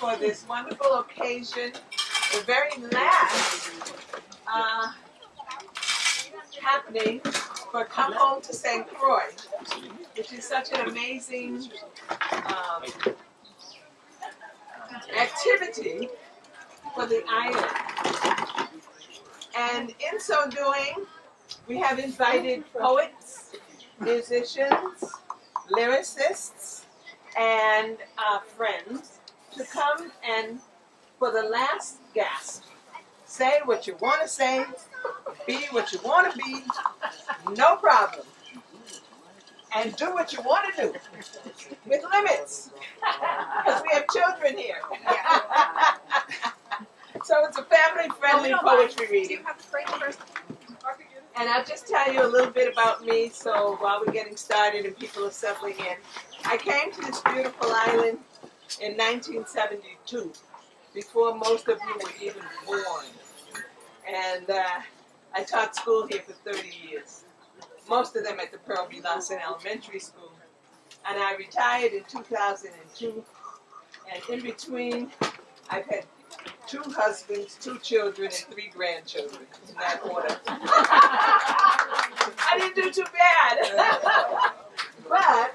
for this wonderful occasion, the very last happening for Come Home to St. Croix, which is such an amazing activity for the island. And in so doing, we have invited poets, musicians, lyricists, and friends to come and, for the last gasp, say what you want to say, be what you want to be, no problem. And do what you want to do, with limits, because we have children here. So it's a family-friendly poetry reading. Do you have to pray first? And I'll just tell you a little bit about me, so while we're getting started and people are settling in. I came to this beautiful island in 1972, before most of you were even born. And I taught school here for 30 years, most of them at the Pearl B. Lawson Elementary School. And I retired in 2002, and in between, I've had 2 husbands, 2 children, and 3 grandchildren, in that order. I didn't do too bad. But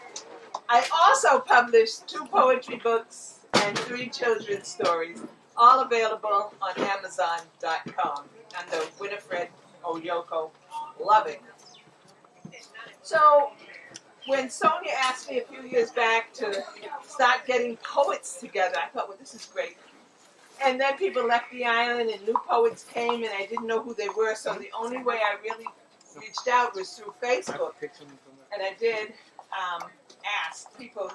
I also published 2 poetry books and 3 children's stories, all available on Amazon.com under Winifred Oyoko. Loving. So when Sonia asked me a few years back to start getting poets together, I thought, well, this is great. And then people left the island and new poets came and I didn't know who they were, so the only way I really reached out was through Facebook. And I did ask people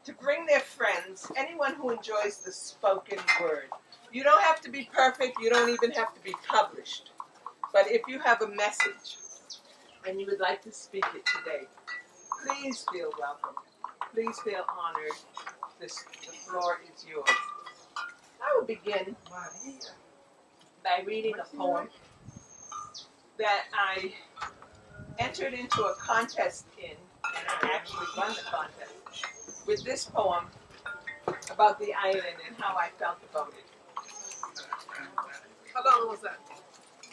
to bring their friends, anyone who enjoys the spoken word. You don't have to be perfect, you don't even have to be published. But if you have a message and you would like to speak it today, please feel welcome. Please feel honored. The floor is yours. I will begin by reading a poem that I entered into a contest in, and I actually won the contest, with this poem about the island and how I felt about it. How long was that?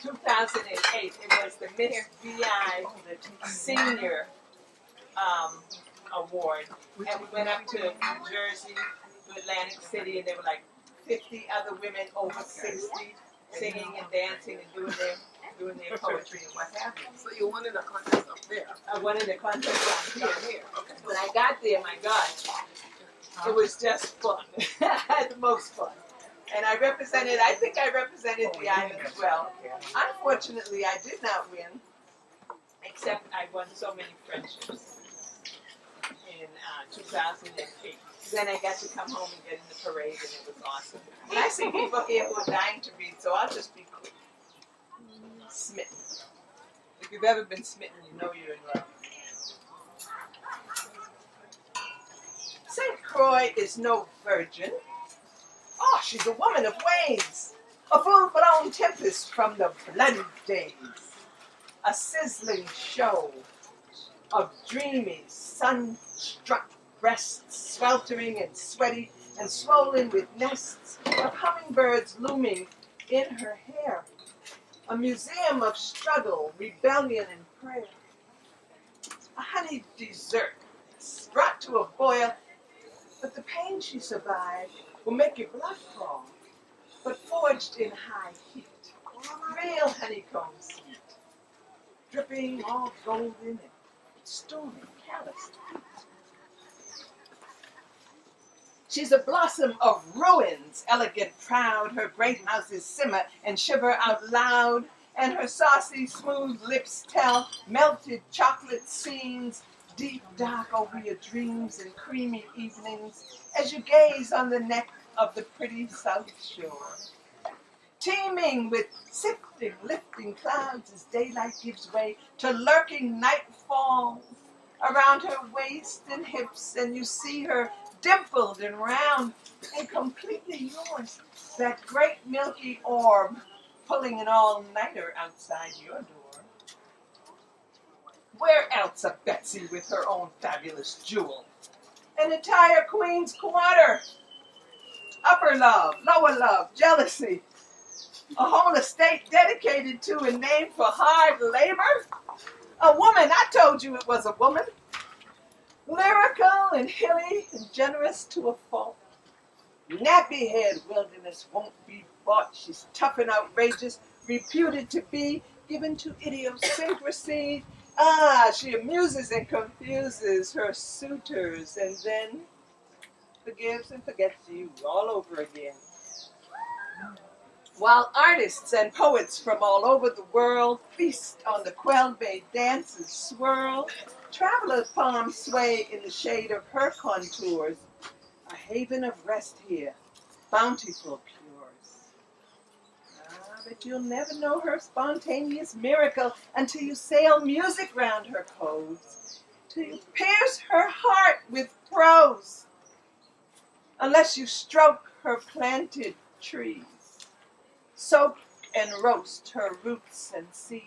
2008. It was the Miss VI Senior Award, and we went up to New Jersey, to Atlantic City, and there were like 50 other women over 60 singing and dancing and doing their poetry and what have you. So you won in a contest up there? I won in a contest down here. Okay. When I got there, my God, it was just fun. The most fun. And I think I represented the island well. Unfortunately, I did not win, except I won so many friendships in 2008. Then I got to come home and get in the parade, and it was awesome. And I see people here who are dying to read, so I'll just be quick. Smitten. If you've ever been smitten, you know you're in love. St. Croix is no virgin. Oh, she's a woman of ways. A full-blown tempest from the bloody days. A sizzling show of dreamy, sun-struck breasts, sweltering and sweaty and swollen with nests of hummingbirds looming in her hair. A museum of struggle, rebellion, and prayer. A honeyed dessert brought to a boil, but the pain she survived will make your blood fall, but forged in high heat. Real honeycomb sweet, dripping all golden and stormy, calloused heat. She's a blossom of ruins, elegant, proud. Her great houses simmer and shiver out loud, and her saucy, smooth lips tell melted chocolate scenes, deep, dark over your dreams and creamy evenings, as you gaze on the neck of the pretty South Shore. Teeming with sifting, lifting clouds as daylight gives way to lurking nightfalls around her waist and hips, and you see her dimpled and round and completely yours, that great milky orb pulling an all-nighter outside your door. Where else a Betsy with her own fabulous jewel? An entire Queen's Quarter. upper love, lower love, jealousy. A whole estate dedicated to and named for hard labor. A woman, I told you it was a woman. Lyrical and hilly and generous to a fault. Nappy-head wilderness won't be bought. She's tough and outrageous, reputed to be given to idiosyncrasy. She amuses and confuses her suitors and then forgives and forgets you all over again. While artists and poets from all over the world feast on the Quell Bay dances swirl, travelers' palms sway in the shade of her contours, a haven of rest here, bountiful cures. But you'll never know her spontaneous miracle until you sail music round her coves, till you pierce her heart with prose, unless you stroke her planted trees, soak and roast her roots and seeds,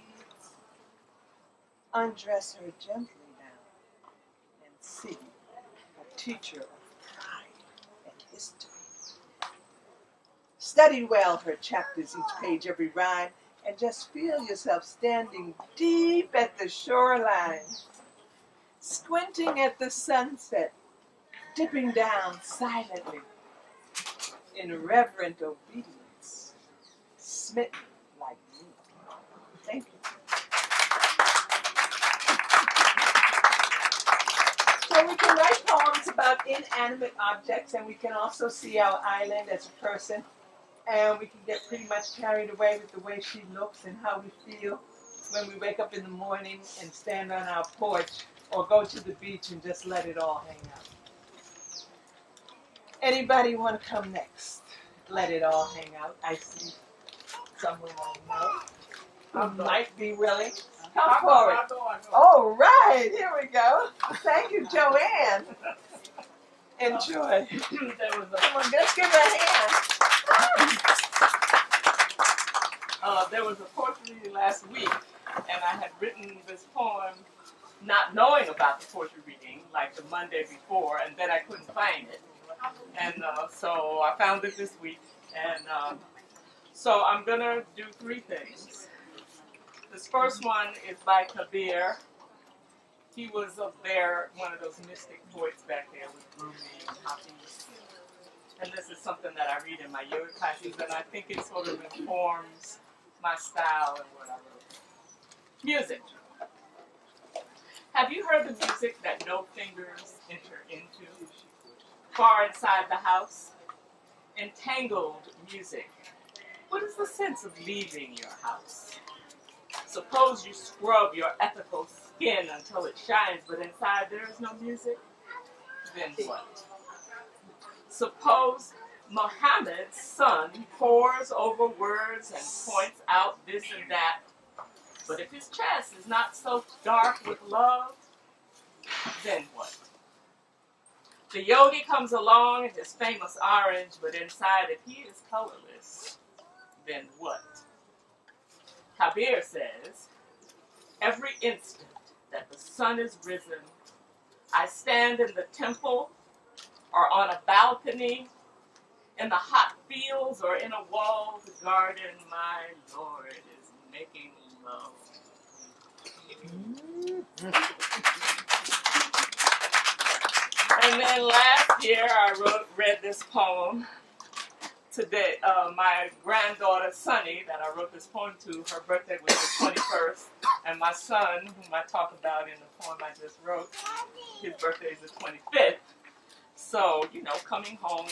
undress her gently now, and see a teacher of pride and history. Study well her chapters, each page, every rhyme, and just feel yourself standing deep at the shoreline, squinting at the sunset, dipping down silently in reverent obedience, smitten like me. Thank you. So we can write poems about inanimate objects, and we can also see our island as a person, and we can get pretty much carried away with the way she looks and how we feel when we wake up in the morning and stand on our porch or go to the beach and just let it all hang out. Anybody want to come next? Let it all hang out. I see someone I know who might be willing. Come forward. All right, here we go. Thank you, Joanne. Enjoy. Come on, let's give her a hand. There was a poetry reading last week, and I had written this poem not knowing about the poetry reading, like the Monday before, and then I couldn't find it. And so I found it this week, and so I'm going to do three things. This first one is by Kabir. He was up there, one of those mystic poets back there with Rumi and Hafiz. And this is something that I read in my yoga classes, and I think it sort of informs my style and what I wrote. Music. Have you heard the music that no fingers enter into? Far inside the house? Entangled music. What is the sense of leaving your house? Suppose you scrub your ethical skin until it shines, but inside there is no music? Then what? Suppose Muhammad's son pores over words and points out this and that, but if his chest is not so dark with love, then what? The yogi comes along in his famous orange, but inside if he is colorless, then what? Kabir says, every instant that the sun is risen, I stand in the temple or on a balcony, in the hot fields or in a walled garden, my Lord is making love. And then last year I read this poem. Today, my granddaughter Sunny, that I wrote this poem to, her birthday was the 21st, and my son, whom I talk about in the poem I just wrote, his birthday is the 25th. So, you know, coming home,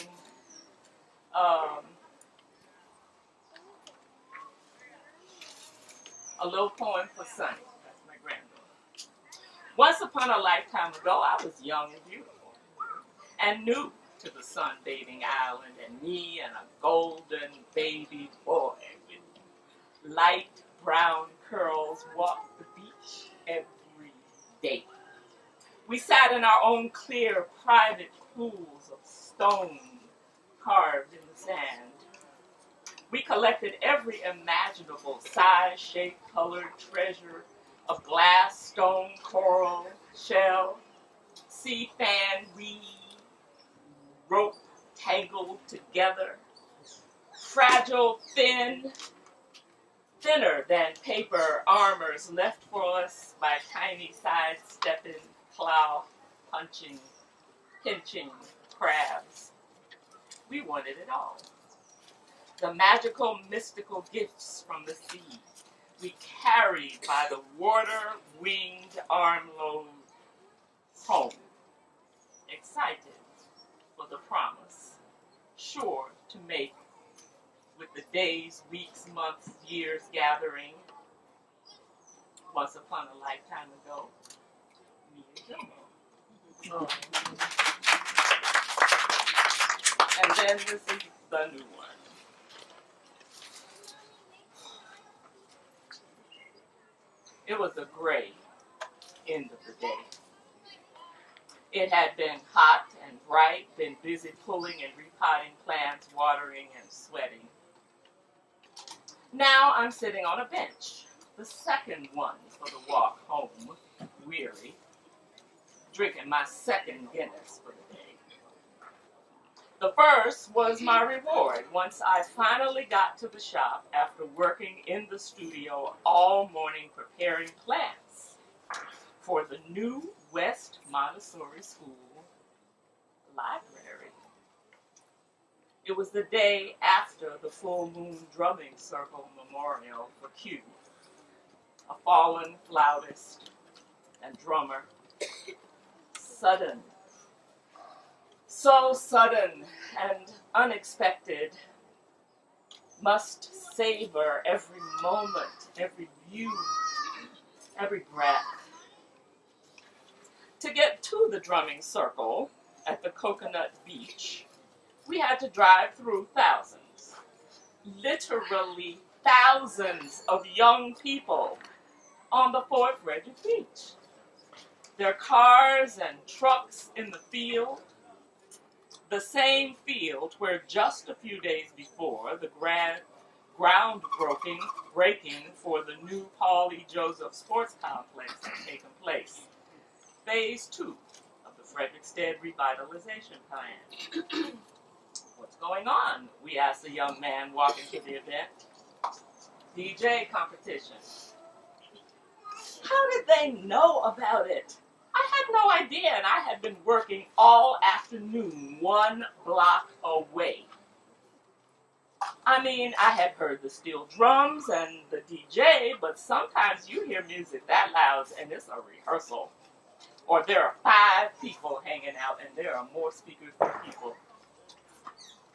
a little poem for Sunny. That's my granddaughter. Once upon a lifetime ago, I was young and beautiful, and new to the sun-bathing island, and me and a golden baby boy with light brown curls walked the beach every day. We sat in our own clear, private pools of stone carved in the sand. We collected every imaginable size, shape, colored treasure of glass, stone, coral, shell, sea fan, weed, rope, tangled together, fragile, thinner than paper armors left for us by tiny sidestepping, claw punching, pinching crabs. We wanted it all. The magical, mystical gifts from the sea we carried by the water-winged armload home, excited for the promise, sure to make with the days, weeks, months, years gathering. Once upon a lifetime ago, me and Jomo. And then this is the new one. It was a gray end of the day. It had been hot and bright, been busy pulling and repotting plants, watering and sweating. Now I'm sitting on a bench, the second one for the walk home, weary, drinking my second Guinness for the day. The first was my reward once I finally got to the shop after working in the studio all morning preparing plants for the new West Montessori School library. It was the day after the full moon drumming circle memorial for Q, a fallen flautist and drummer. Sudden, so sudden and unexpected, must savor every moment, every view, every breath. To get to the drumming circle at the Coconut Beach, we had to drive through thousands, literally thousands of young people on the Fort Frederick Beach. Their cars and trucks in the field, the same field where just a few days before the groundbreaking for the new Paul E. Joseph Sports Complex had taken place. Phase 2 of the Frederickstead Revitalization Plan. What's going on? We asked a young man walking to the event. DJ competition. How did they know about it? I had no idea, and I had been working all afternoon 1 block away. I mean, I had heard the steel drums and the DJ, but sometimes you hear music that loud and it's a rehearsal. Or there are 5 people hanging out and there are more speakers than people.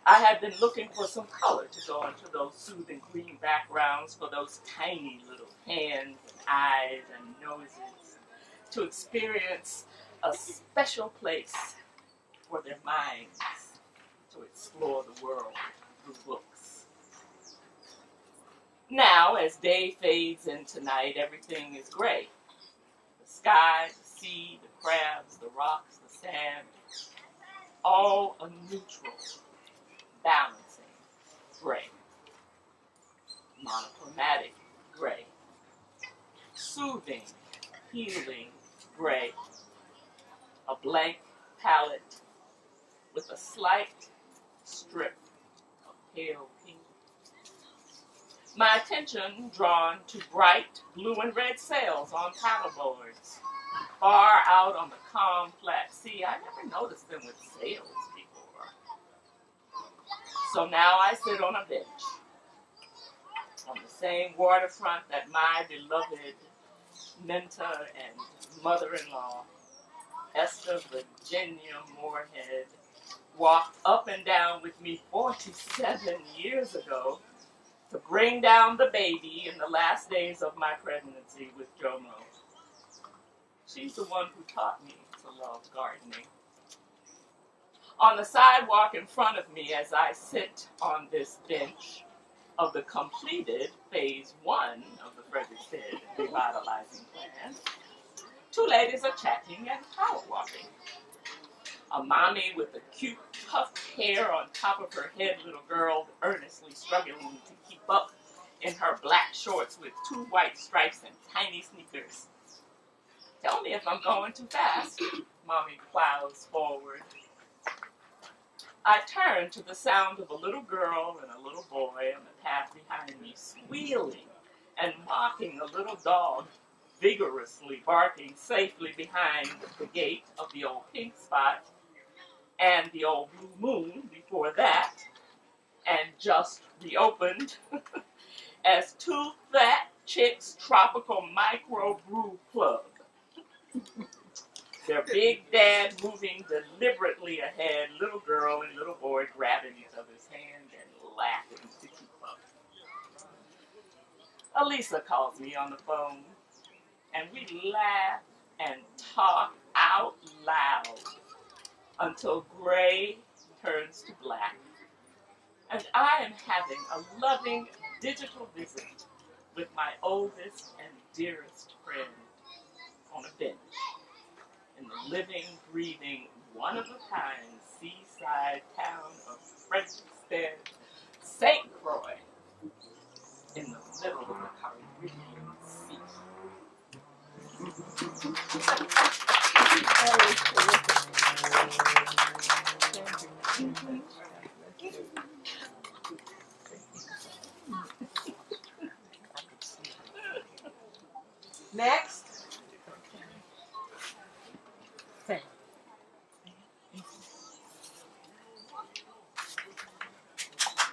I had been looking for some color to go into those soothing green backgrounds for those tiny little hands and eyes and noses to experience a special place for their minds to explore the world through books. Now, as day fades into night, everything is gray. The sky, the sea, the crabs, the rocks, the sand, all a neutral, balancing gray. Monochromatic gray. Soothing, healing gray. A blank palette with a slight strip of pale pink. My attention drawn to bright blue and red sails on paddleboards, far out on the complex sea. I never noticed them with sails before. So now I sit on a bench on the same waterfront that my beloved mentor and mother-in-law, Esther Virginia Moorhead, walked up and down with me 47 years ago to bring down the baby in the last days of my pregnancy with Jomo. She's the one who taught me to love gardening. On the sidewalk in front of me as I sit on this bench of the completed Phase 1 of the Frederickstead Revitalizing Plan, 2 ladies are chatting and power walking. A mommy with the cute puffed hair on top of her head, little girl earnestly struggling to keep up in her black shorts with 2 white stripes and tiny sneakers. Tell me if I'm going too fast. Mommy plows forward. I turned to the sound of a little girl and a little boy on the path behind me, squealing and mocking a little dog, vigorously barking safely behind the gate of the old pink spot and the old blue moon before that, and just reopened as two fat chicks tropical micro brew club. Their big dad moving deliberately ahead, little girl and little boy grabbing each other's hand and laughing to keep up. Elisa calls me on the phone, and we laugh and talk out loud until gray turns to black. And I am having a loving digital visit with my oldest and dearest friend on a bench in the living, breathing, one-of-a-kind seaside town of Frenchstead, St. Croix, in the middle of the Caribbean Sea. Next.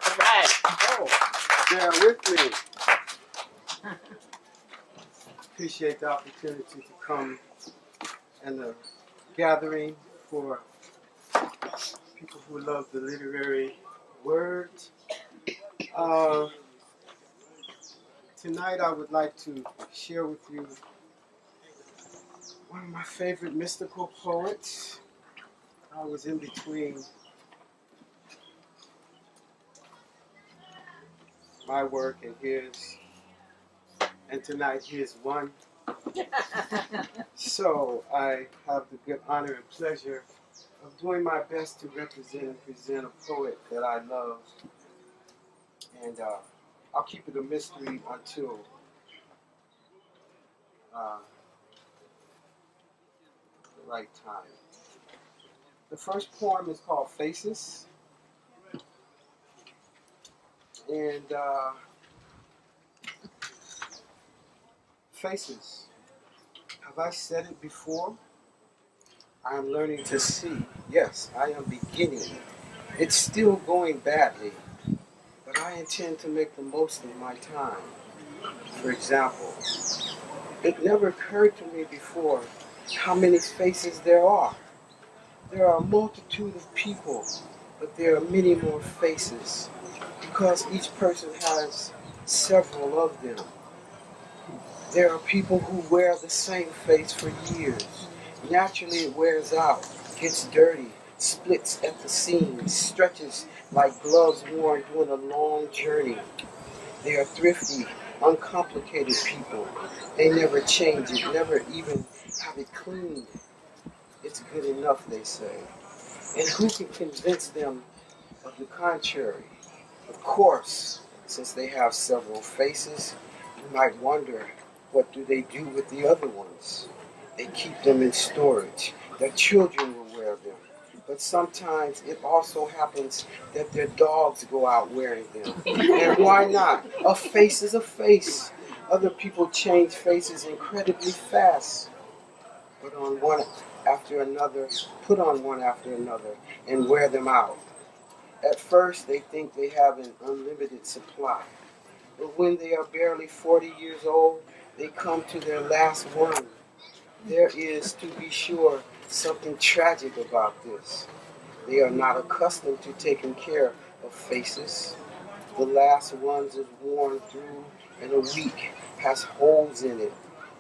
All right. Oh. Bear with me. Appreciate the opportunity to come and the gathering for people who love the literary word. Tonight I would like to share with you one of my favorite mystical poets. I was in between my work and his, and tonight he is one. So I have the good honor and pleasure of doing my best to represent and present a poet that I love. And I'll keep it a mystery until the right time. The first poem is called Faces. And faces. Have I said it before? I am learning to see. Yes, I am beginning. It's still going badly, but I intend to make the most of my time. For example, it never occurred to me before how many faces there are. There are a multitude of people, but there are many more faces, because each person has several of them. There are people who wear the same face for years. Naturally it wears out, gets dirty, splits at the seams, stretches like gloves worn during a long journey. They are thrifty, uncomplicated people. They never change it, never even have it cleaned. It's good enough, they say. And who can convince them of the contrary? Of course, since they have several faces, you might wonder, what do they do with the other ones? They keep them in storage. Their children will wear them. But sometimes it also happens that their dogs go out wearing them. And why not? A face is a face. Other people change faces incredibly fast. Put on one after another, and wear them out. At first, they think they have an unlimited supply. But when they are barely 40 years old, they come to their last one. There is, to be sure, something tragic about this. They are not accustomed to taking care of faces. The last one is worn through in a week, has holes in it,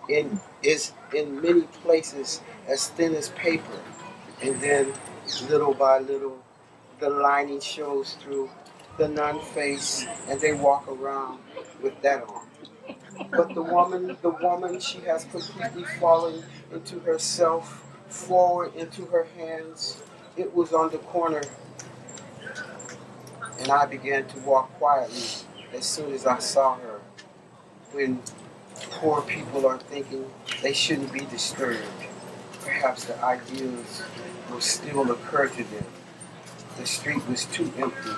and is in many places as thin as paper. And then, little by little, the lining shows through the nun-face, and they walk around with that on. But the woman, she has completely fallen into herself, forward into her hands. It was on the corner, and I began to walk quietly as soon as I saw her. When poor people are thinking they shouldn't be disturbed, perhaps the ideas will still occur to them. The street was too empty.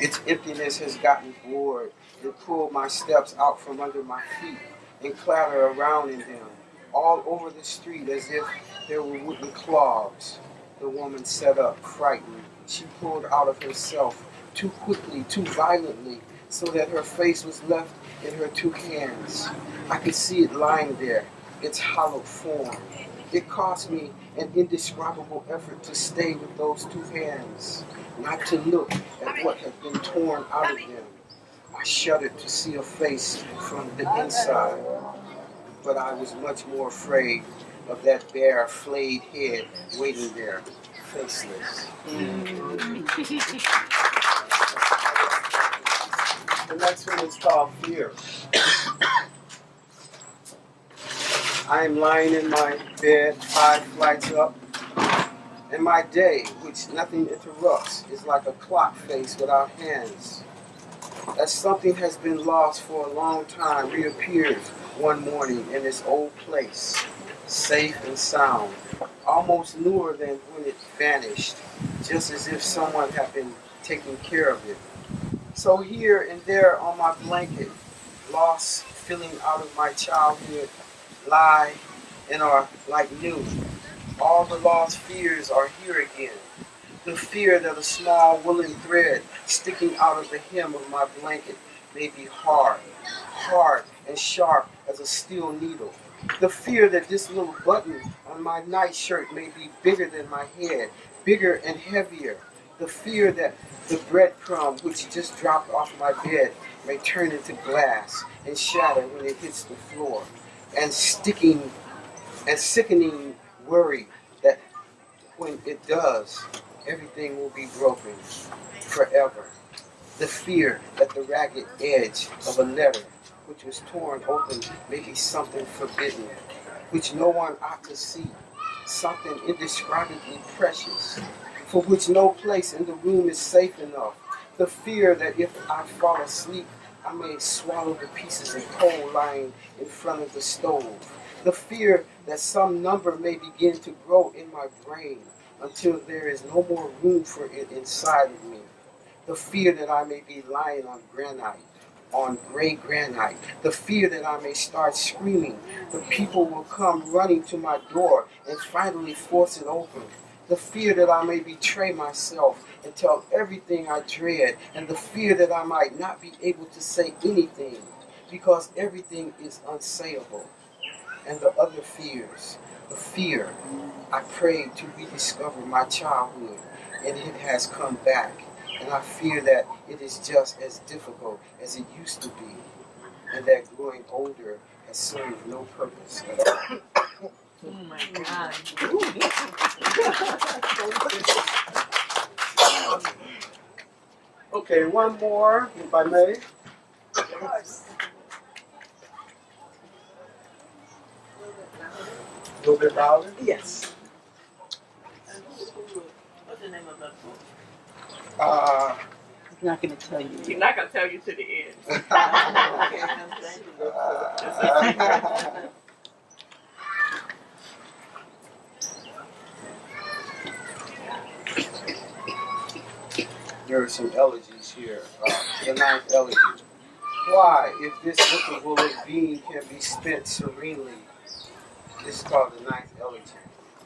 Its emptiness has gotten bored and pulled my steps out from under my feet and clatter around in them, all over the street as if there were wooden clogs. The woman sat up, frightened. She pulled out of herself too quickly, too violently, so that her face was left in her two hands. I could see it lying there, its hollow form. It cost me an indescribable effort to stay with those two hands, not to look at what had been torn out of them. I shuddered to see a face from the inside, but I was much more afraid of that bare, flayed head waiting there, faceless. The next one is called Fear. I am lying in my bed 5 flights up, and my day, which nothing interrupts, is like a clock face without hands. As something has been lost for a long time reappears one morning in its old place, safe and sound, almost newer than when it vanished, just as if someone had been taking care of it. So here and there on my blanket, lost, filling out of my childhood, lie and are like new. All the lost fears are here again. The fear that a small woolen thread sticking out of the hem of my blanket may be hard and sharp as a steel needle. The fear that this little button on my nightshirt may be bigger than my head, bigger and heavier. The fear that the breadcrumb which just dropped off my bed may turn into glass and shatter when it hits the floor. And sickening worry that when it does, everything will be broken forever. The fear that the ragged edge of a letter which was torn open may be something forbidden, which no one ought to see, something indescribably precious, for which no place in the room is safe enough. The fear that if I fall asleep, I may swallow the pieces of coal lying in front of the stove. The fear that some number may begin to grow in my brain until there is no more room for it inside of me. The fear that I may be lying on granite, on gray granite. The fear that I may start screaming. The people will come running to my door and finally force it open. The fear that I may betray myself and tell everything I dread, and the fear that I might not be able to say anything because everything is unsayable. And the other fears, the fear I prayed to rediscover my childhood, and it has come back, and I fear that it is just as difficult as it used to be, and that growing older has served no purpose at all. Oh my God. Okay, one more, if I may. A little bit louder? Yes. What's the name of that book? He's not going to tell you. He's not gonna tell you to the end. There are some elegies here. The 9th elegy. Why, if this interval of being can be spent serenely, this is called the 9th elegy.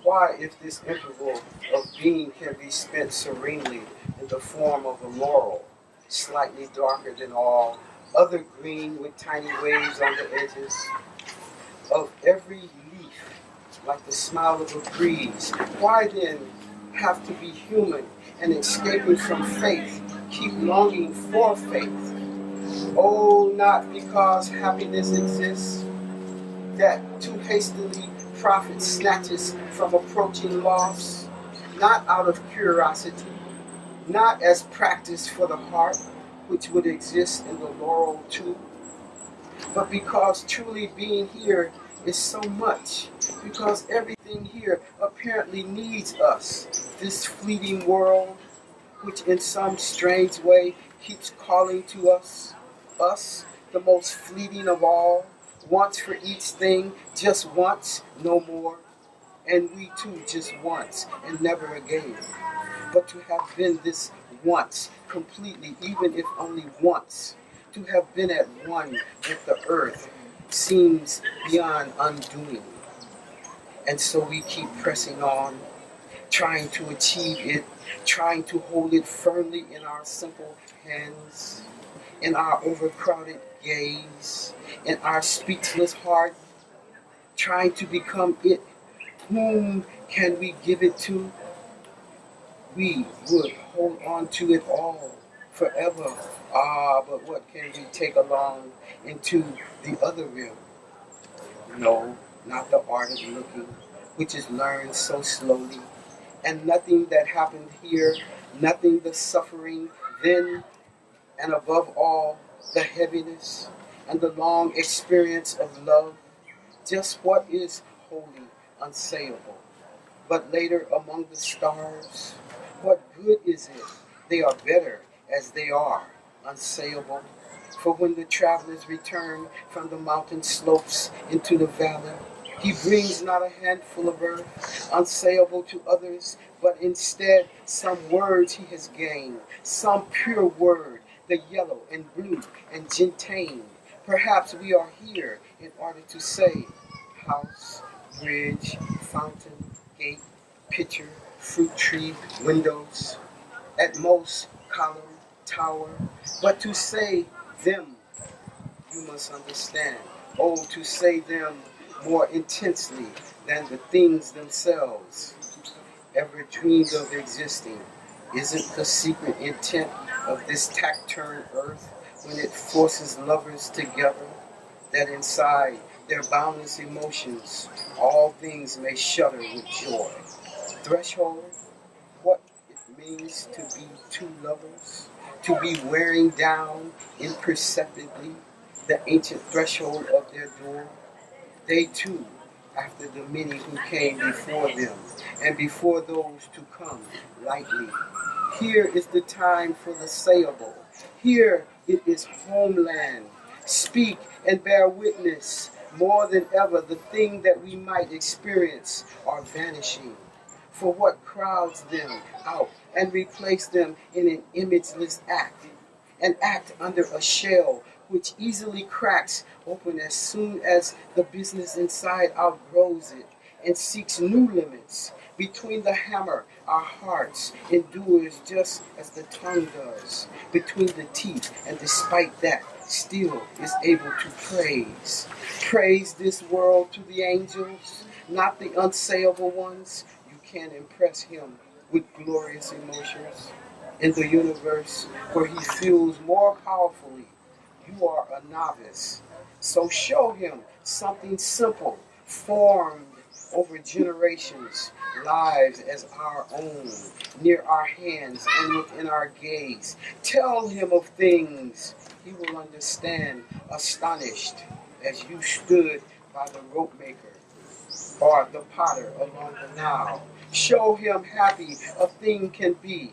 Why, if this interval of being can be spent serenely in the form of a laurel, slightly darker than all, other green with tiny waves on the edges, of every leaf, like the smile of a breeze, why then have to be human and escaping from faith, keep longing for faith? Oh, not because happiness exists, that too hastily profit snatches from approaching loss, not out of curiosity, not as practice for the heart, which would exist in the laurel too, but because truly being here is so much, because everything here apparently needs us, this fleeting world, which in some strange way keeps calling to us, the most fleeting of all, once for each thing, just once, no more, and we too just once and never again. but to have been this once, completely, even if only once, to have been at one with the earth seems beyond undoing. And so we keep pressing on, trying to achieve it, trying to hold it firmly in our simple hands, in our overcrowded gaze, in our speechless heart, trying to become it. Whom can we give it to? We would hold on to it all forever. Ah, but what can we take along into the other realm? No, not the art of looking, which is learned so slowly. And nothing that happened here, nothing the suffering then, and above all, the heaviness and the long experience of love, just what is wholly unsayable. But later among the stars, what good is it? They are better as they are, unsayable. For when the travelers return from the mountain slopes into the valley, he brings not a handful of earth, unsayable to others, but instead some words he has gained, some pure word, the yellow and blue and gentian. Perhaps we are here in order to say house, bridge, fountain, gate, pitcher, fruit tree, windows, at most column, tower, but to say them, you must understand. Oh, to say them more intensely than the things themselves ever dreamed of existing. Isn't the secret intent of this taciturn earth when it forces lovers together, that inside their boundless emotions all things may shudder with joy? Threshold, what it means to be two lovers, to be wearing down imperceptibly the ancient threshold of their door. They too, after the many who came before them, and before those to come lightly. Here is the time for the sayable. Here it is homeland. Speak and bear witness. More than ever, the thing that we might experience are vanishing. For what crowds them out and replace them in an imageless act? An act under a shell which easily cracks open as soon as the business inside outgrows it and seeks new limits. Between the hammer, our hearts endures just as the tongue does. Between the teeth, and despite that, still is able to praise. Praise this world to the angels, not the unsayable ones. You can impress him with glorious emotions. In the universe where he feels more powerfully, you are a novice. So show him something simple, formed over generations, lives as our own, near our hands and within our gaze. Tell him of things he will understand, astonished, as you stood by the rope maker or the potter along the Nile. Show him happy a thing can be.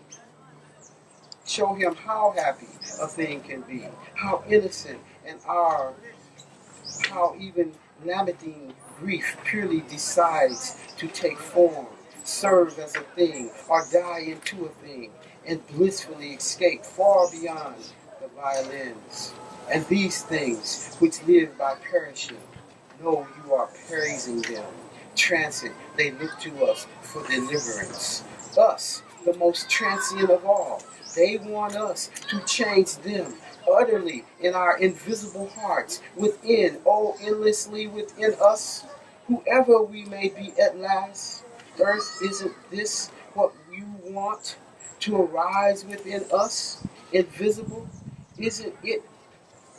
Show him how happy a thing can be, how innocent and how even lamenting grief purely decides to take form, serve as a thing, or die into a thing, and blissfully escape far beyond the violins. And these things which live by perishing, know you are praising them. Transit, they look to us for deliverance. Us, the most transient of all. They want us to change them utterly in our invisible hearts, within, oh, endlessly within us, whoever we may be at last. Earth, isn't this what you want to arise within us, invisible? Isn't it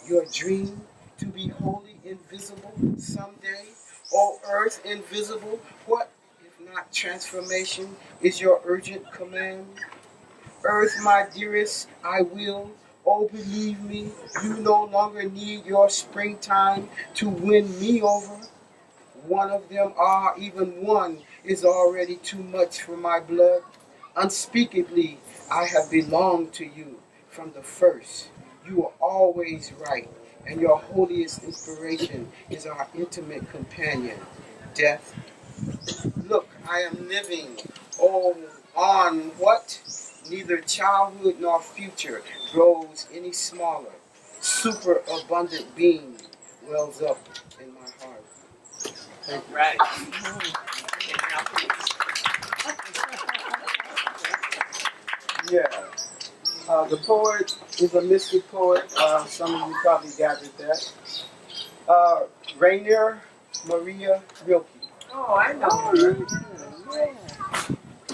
your dream to be wholly invisible someday? Oh, earth invisible, what if not transformation is your urgent command? Earth, my dearest, I will. Oh, believe me, you no longer need your springtime to win me over. One of them, even one, is already too much for my blood. Unspeakably, I have belonged to you from the first. You are always right, and your holiest inspiration is our intimate companion, death. Look, I am living, oh, on what? Neither childhood nor future grows any smaller. Super abundant being wells up in my heart. Thank you. Right. Okay, now please. Yeah. The poet is a mystic poet. Some of you probably gathered that. Rainier Maria Rilke. Oh, I know Oh, her.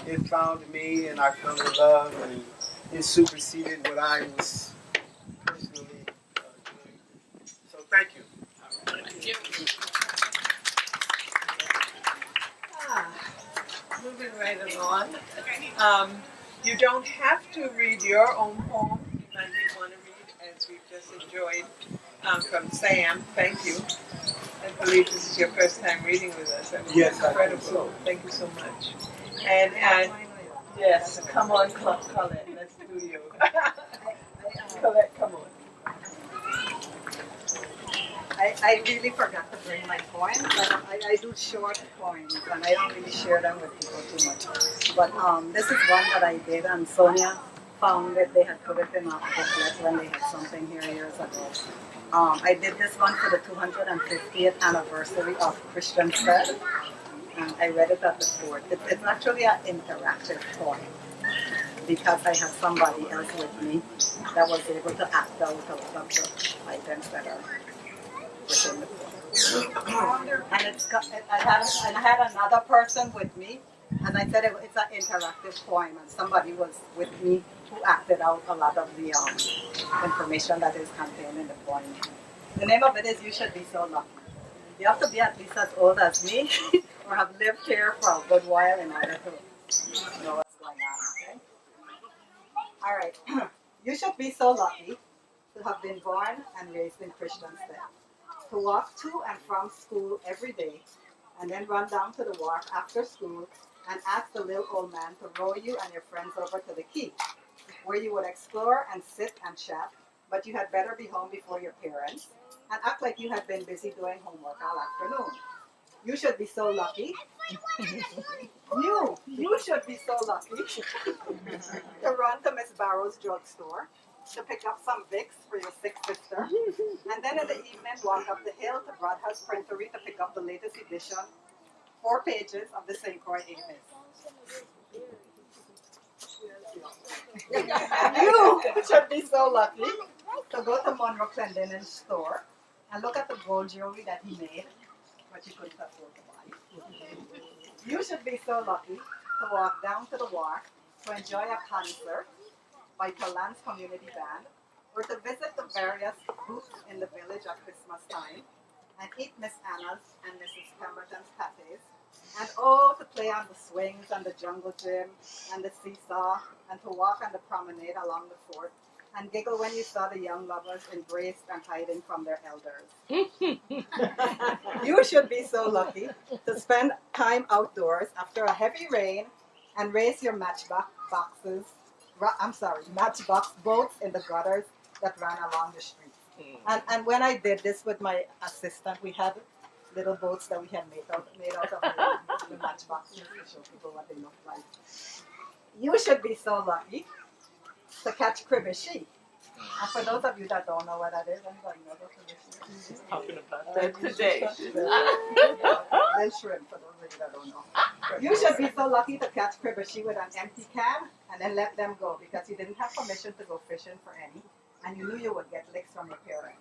It found me and I fell in love and it superseded what I was personally doing. So thank you. Ah, moving right along. You don't have to read your own poem. You might want to read, as we've just enjoyed from Sam. Thank you. I believe this is your first time reading with us. That was Yes, I incredible. think so. Thank you so much. And yes, come on, Colette. Let's do you. Colette, come on. I really forgot to bring my coins, but I do short coins and I don't really share them with people too much. But this is one that I did and Sonia found it. They had put it in a booklet when they had something here years ago. I did this one for the 250th anniversary of Christian Said, and I read it at the fort. It's actually an interactive poem because I have somebody else with me that was able to act out a lot of the items that are within the poem. And I had another person with me, and I said it's an interactive poem, and somebody was with me who acted out a lot of the information that is contained in the poem. The name of it is You Should Be So Lucky. You have to be at least as old as me or have lived here for a good while in order to know what's going on, okay? All right. You should be so lucky to have been born and raised in Christian stead, to walk to and from school every day, and then run down to the wharf after school and ask the little old man to row you and your friends over to the quay, where you would explore and sit and chat, but you had better be home before your parents, and act like you had been busy doing homework all afternoon. You should be so lucky. You should be so lucky to run to Miss Barrow's drugstore to pick up some Vicks for your sick sister, and then in the evening walk up the hill to Broadhouse Printery to pick up the latest edition, 4 pages of the St. Croix Avis. You should be so lucky to go to Monroe Clendenin's store and look at the gold jewelry that he made, but you couldn't afford to buy. You should be so lucky to walk down to the wharf to enjoy a concert by Talant's Community Band, or to visit the various booths in the village at Christmas time and eat Miss Anna's and Mrs. Pemberton's pâtés, and to play on the swings and the jungle gym and the seesaw, and to walk on the promenade along the fort and giggle when you saw the young lovers embraced and hiding from their elders. You should be so lucky to spend time outdoors after a heavy rain and race your matchbox boats in the gutters that ran along the street. And when I did this with my assistant, we had little boats that we had made out of the matchboxes to show people what they look like. You should be so lucky to catch cribbage. And for those of you that don't know what that is, anybody know what cribbage is? She's talking about that today. Then shrimp, for those of you that don't know. You should be so lucky to catch cribbage with an empty can and then let them go because you didn't have permission to go fishing for any, and you knew you would get licks from your parents.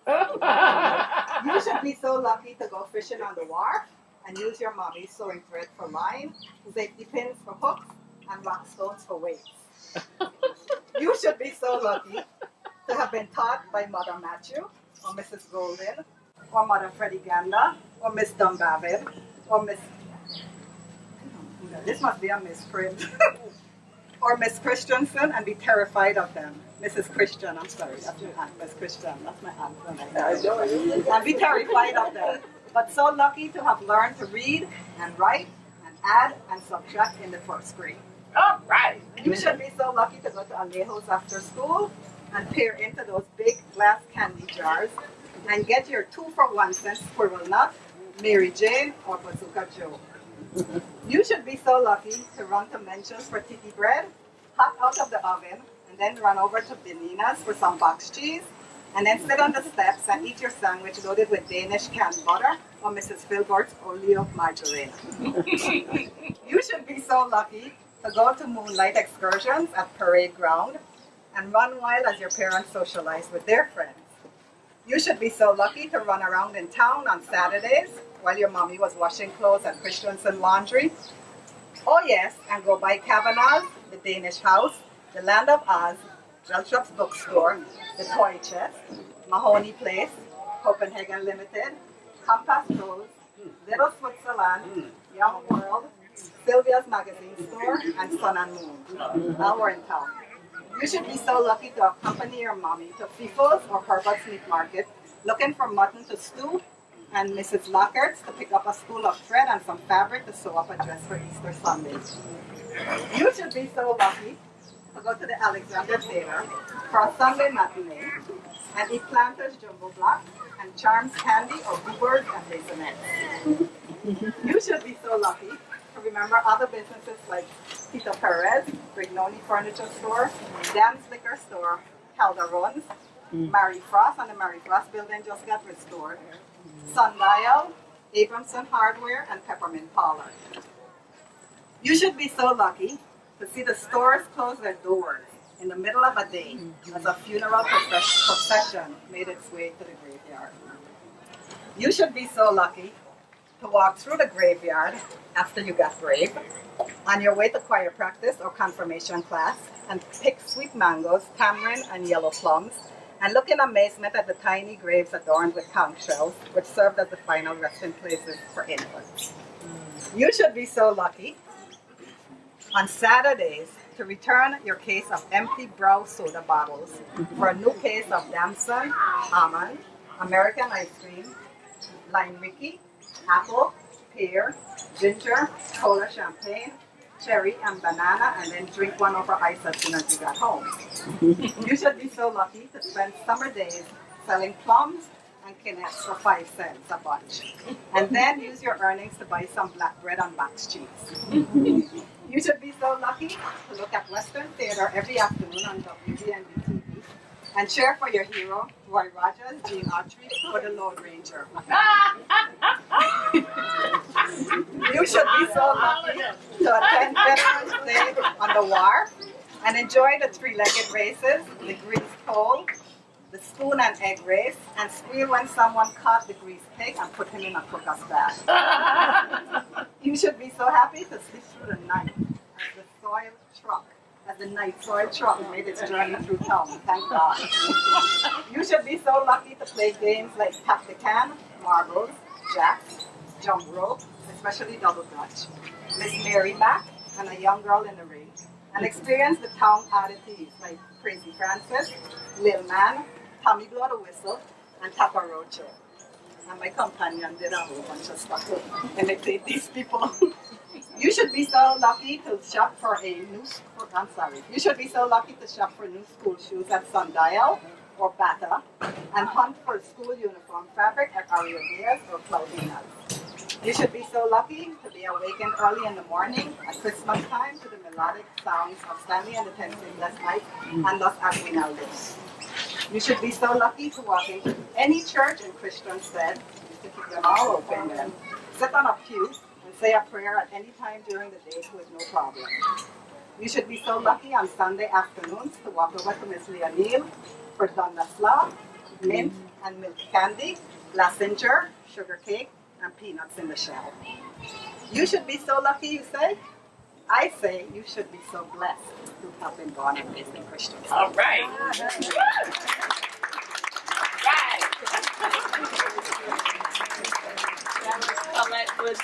You should be so lucky to go fishing on the wharf and use your mommy's sewing thread for line, safety pins for hooks, and rock stones for weights. You should be so lucky to have been taught by Mother Matthew, or Mrs. Golden, or Mother Freddie Ganda, or Miss Dumbavid, or Miss... This must be a misprint. Or Miss Christensen, and be terrified of them. Mrs. Christian, I'm sorry, that's my aunt, Miss Christian, that's my aunt. And be terrified of them. But so lucky to have learned to read and write and add and subtract in the first grade. All right. You should be so lucky to go to Alejo's after school and peer into those big glass candy jars and get your 2 for 1 cent squirrel nut, Mary Jane, or Bazooka Joe. You should be so lucky to run to Mention's for tiki bread, hot out of the oven, and then run over to Benina's for some box cheese, and then sit on the steps and eat your sandwich loaded with Danish canned butter or Mrs. Filbert's oleo margarine. You should be so lucky to go to moonlight excursions at Parade Ground and run wild as your parents socialize with their friends. You should be so lucky to run around in town on Saturdays while your mommy was washing clothes at Christensen Laundry. Oh yes, and go by Kavanaugh's, the Danish House, the Land of Oz, Jeltrop's Bookstore, the Toy Chest, Mahoney Place, Copenhagen Limited, Compass Rose, Little Switzerland, Young World, Sylvia's Magazine Store, and Sun and Moon. Now we're in town. You should be so lucky to accompany your mommy to FIFO's or Herbert's Meat Market looking for mutton to stew and Mrs. Lockhart's to pick up a spool of thread and some fabric to sew up a dress for Easter Sunday. You should be so lucky to go to the Alexander Theater for a Sunday matinee and eat Planters Jumbo Block and Charms Candy or Goobers and Raisinets. You should be so lucky to remember other businesses like Tito Perez, Brignoni Furniture Store, Dan's Liquor Store, Calderon's, Mary Frost, and the Mary Frost building just got restored, Sundial, Abramson Hardware, and Peppermint Parlor. You should be so lucky to see the stores close their doors in the middle of a day as a funeral procession made its way to the graveyard. You should be so lucky to walk through the graveyard after you got brave, on your way to choir practice or confirmation class, and pick sweet mangoes, tamarind, and yellow plums, and look in amazement at the tiny graves adorned with conch shells, which served as the final resting places for infants. You should be so lucky on Saturdays to return your case of empty brow soda bottles for a new case of Damson, almond, American ice cream, lime Ricky, apple, pear, ginger, cola champagne, cherry, and banana, and then drink one over ice as soon as you got home. You should be so lucky to spend summer days selling plums and Kinettes for 5 cents a bunch, and then use your earnings to buy some black bread and box cheese. You should be so lucky to look at Western Theater every afternoon on WBNB TV and cheer for your hero, Roy Rogers, Gene Autry, for the Lone Ranger. You should be so lucky to attend Veterans Day on the wharf and enjoy the three-legged races, the greased pole, the spoon and egg race, and squeal when someone caught the greased pig and put him in a cooker's bath. You should be so happy to sleep through the night as the night soil truck made its journey through town. Thank God. You should be so lucky to play games like Tap the Can, marbles, jacks, jump rope, especially double dutch, Miss Mary back, and a young girl in the ring, and experience the town oddities like Crazy Francis, Lil Man, Tommy Blow the Whistle, and Papa Rocho. And my companion did a whole bunch of stuff to imitate these people. You should be so lucky to shop for You should be so lucky to shop for new school shoes at Sundial or Bata and hunt for school uniform fabric at Ariadias or Claudina's. You should be so lucky to be awakened early in the morning at Christmas time to the melodic sounds of Stanley and the Ten Fingerless Mike and Los Aguinaldos. You should be so lucky to walk into any church in Christiansted, to keep them all open then, sit on a pew and say a prayer at any time during the day with no problem. You should be so lucky on Sunday afternoons to walk over to Miss Leonille for Donna Slaw, mint and milk candy, lassenger, sugar cake, and peanuts in the shell. You should be so lucky, you say? I say you should be so blessed to have been born and raised in Christians. All right. Colette was,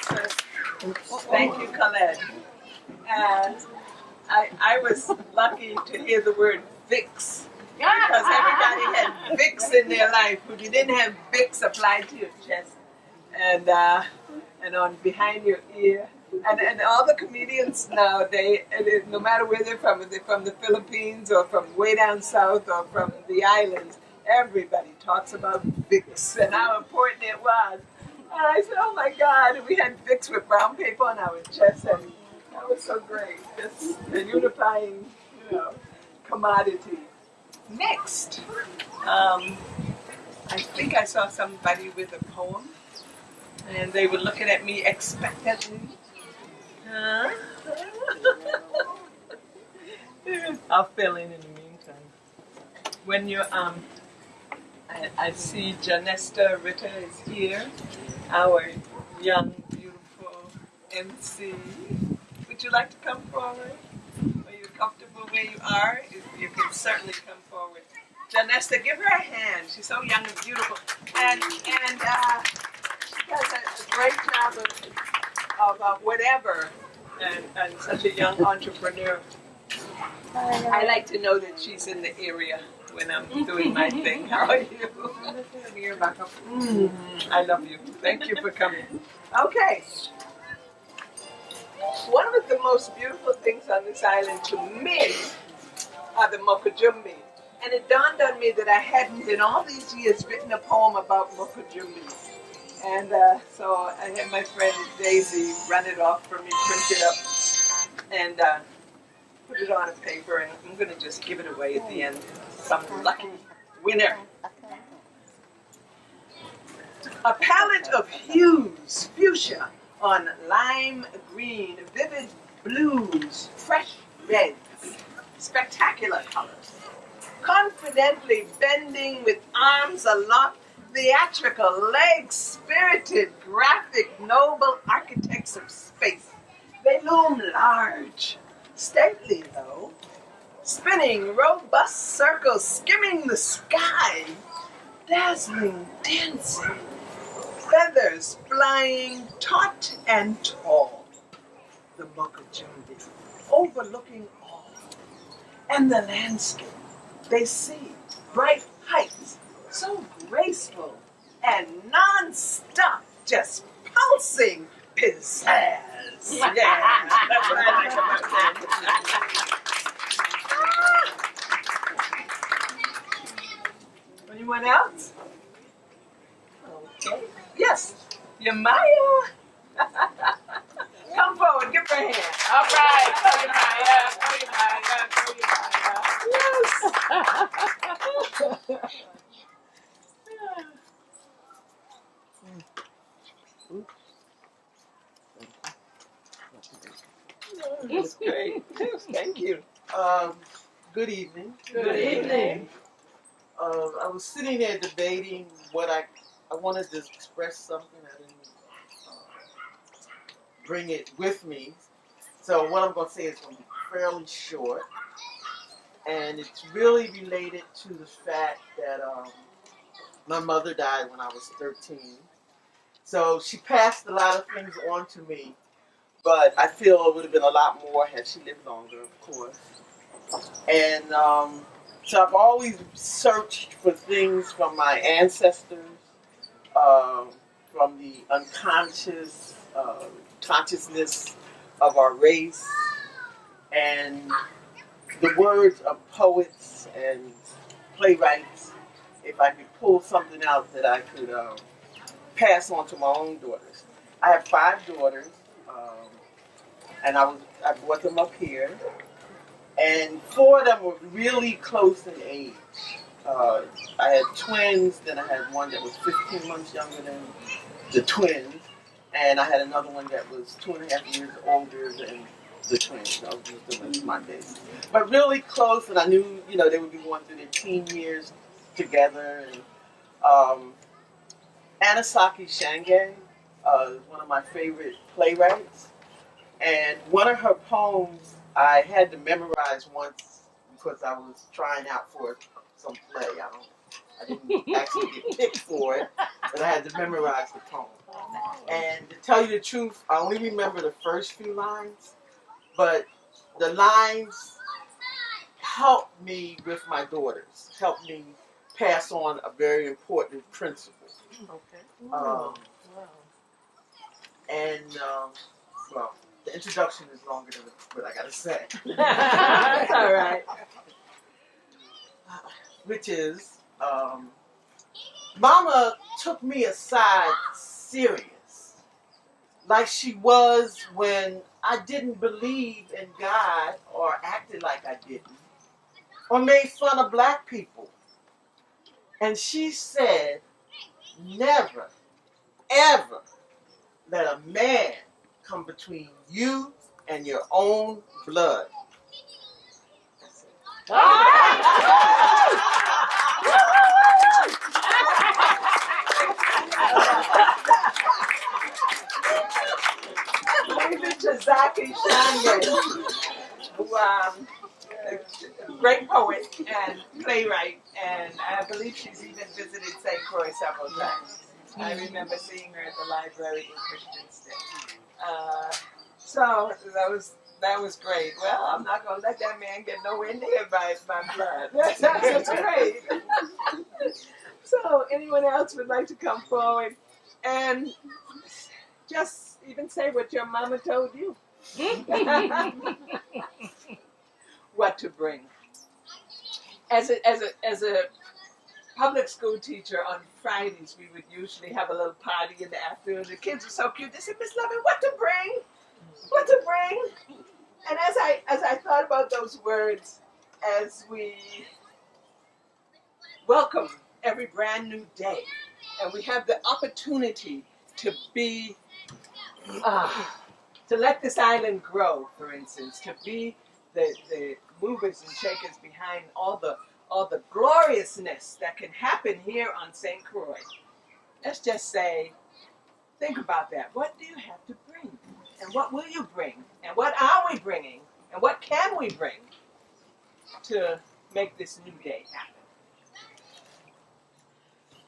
thank you, Colette. And I was lucky to hear the word Vicks, because everybody had Vicks in their life. If you didn't have Vicks applied to your chest and on behind your ear, and all the comedians now, no matter where they're from the Philippines or from way down south or from the islands, everybody talks about Vicks and how important it was. And I said, oh my God. And we had Vicks with brown paper on our chest, and that was so great. Just a unifying, commodity. Next, I think I saw somebody with a poem, and they were looking at me expectantly. Huh? I'll fill in the meantime. When you I see Janesta Ritter is here, our young, beautiful MC. Would you like to come forward? Are you comfortable where you are? You can certainly come forward. Janesta, give her a hand. She's so young and beautiful, and she does a great job of whatever, and such a young entrepreneur. I like to know that she's in the area when I'm doing my thing. How are you? You're back up. I love you. Thank you for coming. Okay. One of the most beautiful things on this island to me are the Mokajumbi. And it dawned on me that I hadn't in all these years written a poem about Mokajumbi. And so I had my friend Daisy run it off for me, print it up, and put it on a paper, and I'm going to just give it away at the end. Some lucky winner. A palette of hues, fuchsia on lime green, vivid blues, fresh reds, spectacular colors. Confidently bending with arms aloft, theatrical, legs, spirited, graphic, noble architects of space. They loom large, stately though, spinning robust circles, skimming the sky, dazzling, dancing, feathers flying taut and tall. The Mokajumbi, overlooking all, and the landscape. They see bright heights, so graceful and non-stop, just pulsing pizzazz. Yeah, that's what I like about them. Anyone else? Okay. Yes, Yamaya. Come forward, give her a hand. All right, go Maya, go Maya. That's great. Thank you. Good evening. Good evening. I was sitting there debating what I wanted to express something. I didn't bring it with me. So what I'm going to say is going to be fairly short. And it's really related to the fact that my mother died when I was 13. So she passed a lot of things on to me. But I feel it would have been a lot more had she lived longer, of course. And so I've always searched for things from my ancestors, from the unconscious consciousness of our race, and the words of poets and playwrights. If I could pull something out that I could pass on to my own daughters. I have 5 daughters. And I brought them up here, and 4 of them were really close in age. I had twins, then I had one that was 15 months younger than the twins, and I had another one that was 2.5 years older than the twins. I was just doing my days, but really close, and I knew they would be going through their teen years together. And Anasaki Shange is one of my favorite playwrights. And one of her poems I had to memorize once because I was trying out for some play. I didn't actually get picked for it, but I had to memorize the poem. And to tell you the truth, I only remember the first few lines, but the lines helped me with my daughters, helped me pass on a very important principle. Okay. Wow. And, well, the introduction is longer than what I gotta say. That's all right. Which is, Mama took me aside serious, like she was when I didn't believe in God or acted like I didn't, or made fun of black people. And she said, never, ever let a man come between you and your own blood. David Tazaki Shanye, who a great poet and playwright, and I believe she's even visited St. Croix several times. I remember seeing her at the library in Christianston. So that was great. Well, I'm not gonna let that man get nowhere near my blood. That's great. So anyone else would like to come forward and just even say what your mama told you? What to bring. As a public school teacher, on Fridays we would usually have a little party in the afternoon. The kids were so cute. They said, Miss Lovin, what to bring? What to bring? And as I thought about those words, as we welcome every brand new day, and we have the opportunity to be, to let this island grow, for instance, to be the movers and shakers behind all the gloriousness that can happen here on St. Croix. Let's just say, think about that. What do you have to bring? And what will you bring? And what are we bringing? And what can we bring to make this new day happen?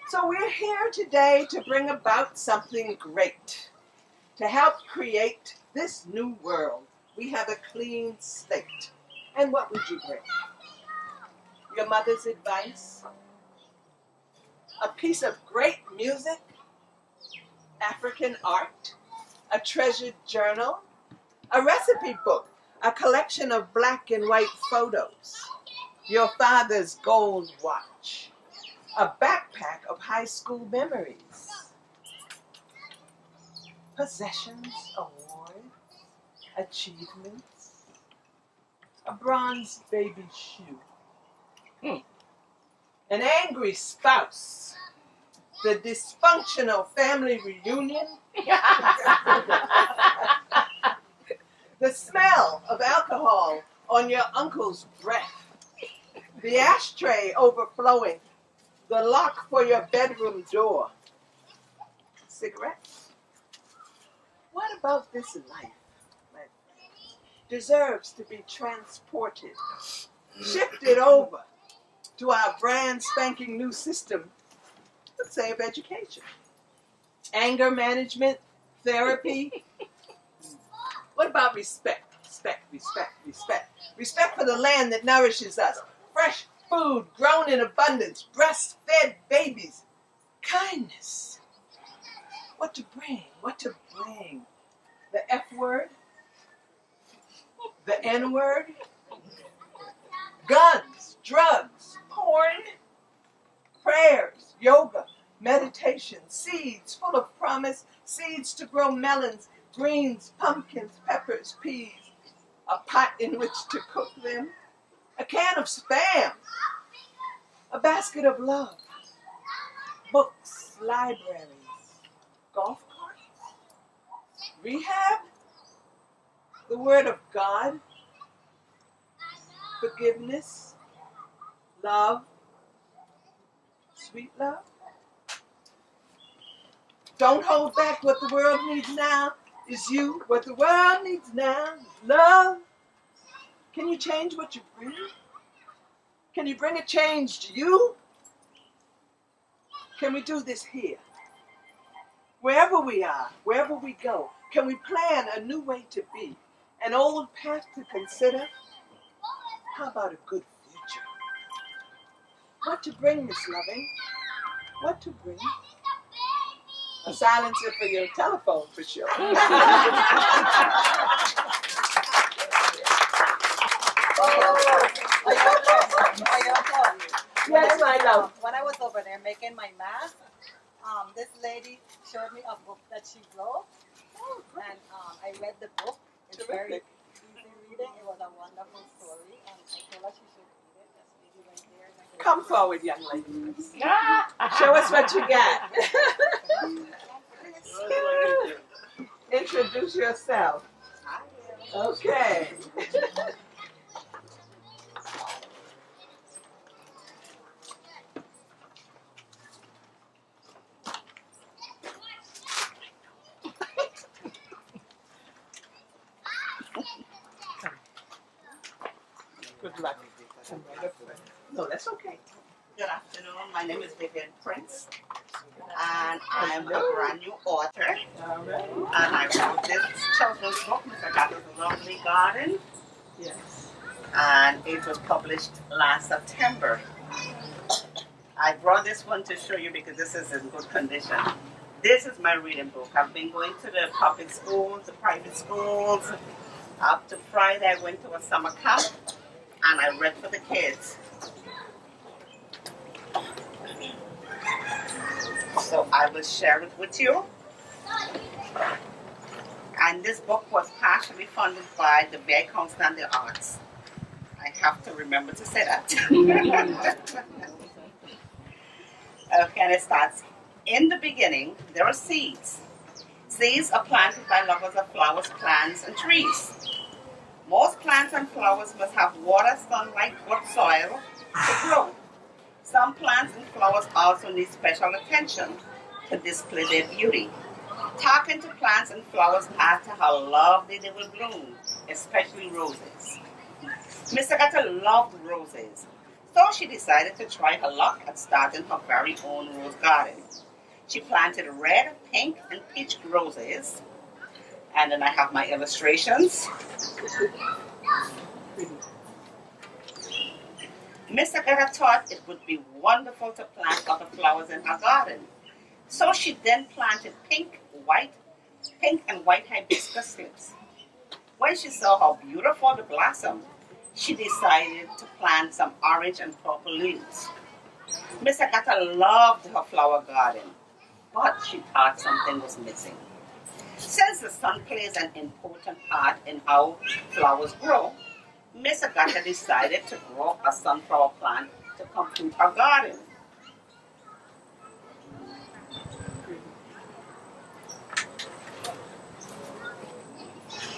So we're here today to bring about something great, to help create this new world. We have a clean slate. And what would you bring? Your mother's advice? A piece of great music? African art? A treasured journal? A recipe book? A collection of black and white photos? Your father's gold watch? A backpack of high school memories? Possessions, awards, achievements? A bronze baby shoe? An angry spouse? The dysfunctional family reunion? The smell of alcohol on your uncle's breath? The ashtray overflowing? The lock for your bedroom door? Cigarettes? What about this life, my friend, deserves to be transported, shifted over to our brand spanking new system, let's say, of education? Anger management, therapy? What about respect? Respect for the land that nourishes us. Fresh food grown in abundance, breastfed babies. Kindness. What to bring? What to bring? The F word? The N word? Guns, drugs, porn, prayers, yoga, meditation, seeds full of promise, seeds to grow melons, greens, pumpkins, peppers, peas, a pot in which to cook them, a can of Spam, a basket of love, books, libraries, golf carts, rehab, the Word of God, forgiveness, love, sweet love. Don't hold back. What the world needs now is you. What the world needs now is love. Can you change what you bring? Can you bring a change to you? Can we do this here? Wherever we are, wherever we go, can we plan a new way to be? An old path to consider? How about a good future? What to bring, Miss Loving? What to bring? A silencer for your telephone, for sure. Yes, my love. When I was over there making my mask, This lady showed me a book that she wrote, and I read the book. It's very easy reading. It was a wonderful story, and I told her she should read it. This lady right there. Come forward, young lady. Show us what you got. Introduce yourself. Okay. Good luck. No, that's okay. Good afternoon. My name is Vivian Prince, and I'm a brand new author. All right. And I wrote this children's book, Mr. Gatto's Lovely Garden, Yes. and it was published last September. I brought this one to show you because this is in good condition. This is my reading book. I've been going to the public schools, the private schools. Up to Friday, I went to a summer camp, and I read for the kids. So I will share it with you. And this book was partially funded by the Bay Council and the Arts. I have to remember to say that. Okay, and it starts. In the beginning, there are seeds. Seeds are planted by lovers of flowers, plants, and trees. Most plants and flowers must have water, sunlight, good soil to grow. Some plants and flowers also need special attention to display their beauty. Talking to plants and flowers as to how lovely they will bloom, especially roses. Miss Agatha loved roses, so she decided to try her luck at starting her very own rose garden. She planted red, pink, and peach roses, and then I have my illustrations. Miss Agatha thought it would be wonderful to plant other flowers in her garden. So she then planted pink and white hibiscus slips. When she saw how beautiful the blossom, she decided to plant some orange and purple leaves. Miss Agatha loved her flower garden, but she thought something was missing. Since the sun plays an important part in how flowers grow, Miss Agatha decided to grow a sunflower plant to complete her garden.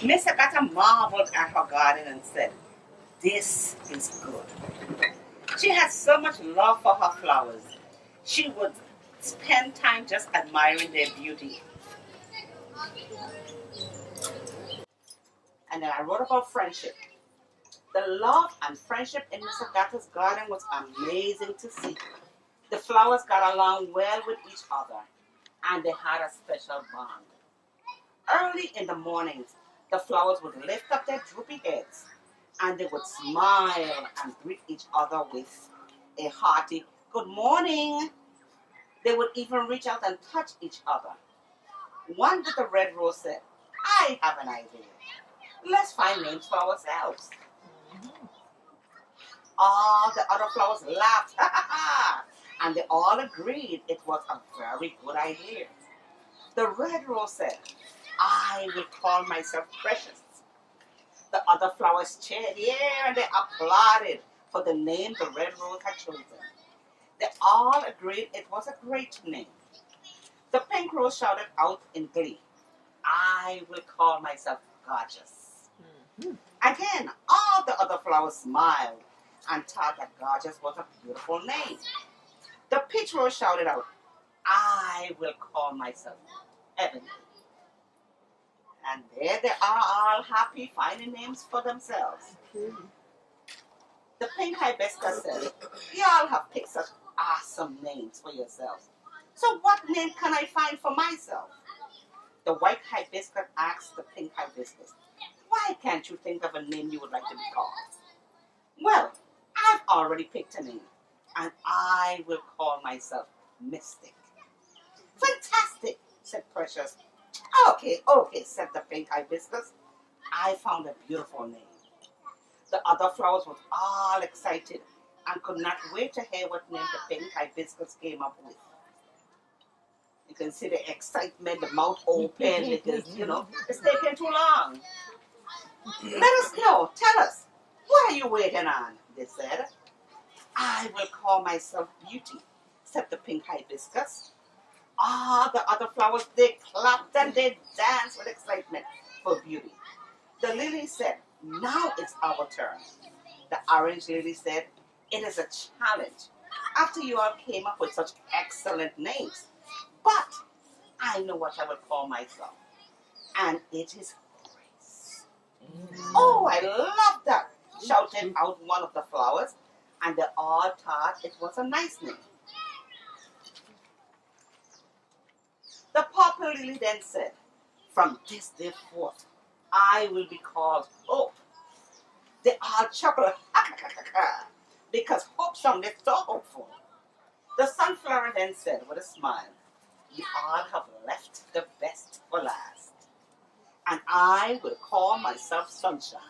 Miss Agatha marveled at her garden and said, "This is good." She had so much love for her flowers. She would spend time just admiring their beauty. And then I wrote about friendship. The love and friendship in Miss Agatha's garden was amazing to see. The flowers got along well with each other, and they had a special bond. Early in the mornings, the flowers would lift up their droopy heads, and they would smile and greet each other with a hearty "Good morning." They would even reach out and touch each other. One little red rose said, "I have an idea. Let's find names for ourselves." All the other flowers laughed, and they all agreed it was a very good idea. The red rose said, "I will call myself Precious." The other flowers cheered, yeah, and they applauded for the name the red rose had chosen. They all agreed it was a great name. The pink rose shouted out in glee, "I will call myself Gorgeous." Again, all the other flowers smiled and thought that Gorgeous was a beautiful name. The peach rose shouted out, "I will call myself Ebony." And there they are, all happy, finding names for themselves. The pink hibiscus said, "You all have picked such awesome names for yourselves. So what name can I find for myself?" The white hibiscus asked the pink hibiscus, "Why can't you think of a name you would like to be called?" "Well, I've already picked a name, and I will call myself Mystic." "Fantastic," said Precious. Okay, said the pink hibiscus. "I found a beautiful name." The other flowers were all excited and could not wait to hear what name the pink hibiscus came up with. You can see the excitement, the mouth open because, it's taking too long. Let us know. Tell us. What are you waiting on? They said. I will call myself Beauty, said the pink hibiscus. Ah, the other flowers, they clapped and they danced with excitement for Beauty. The lily said, now it's our turn. The orange lily said, it is a challenge. After you all came up with such excellent names. But I know what I will call myself. And it is Grace. Oh, I love that, shouted out one of the flowers. And they all thought it was a nice name. The purple lily then said, from this day forth, I will be called Hope. They all chuckled, because Hope sounded so hopeful. The sunflower then said with a smile, you all have left the best for last. And I will call myself Sunshine.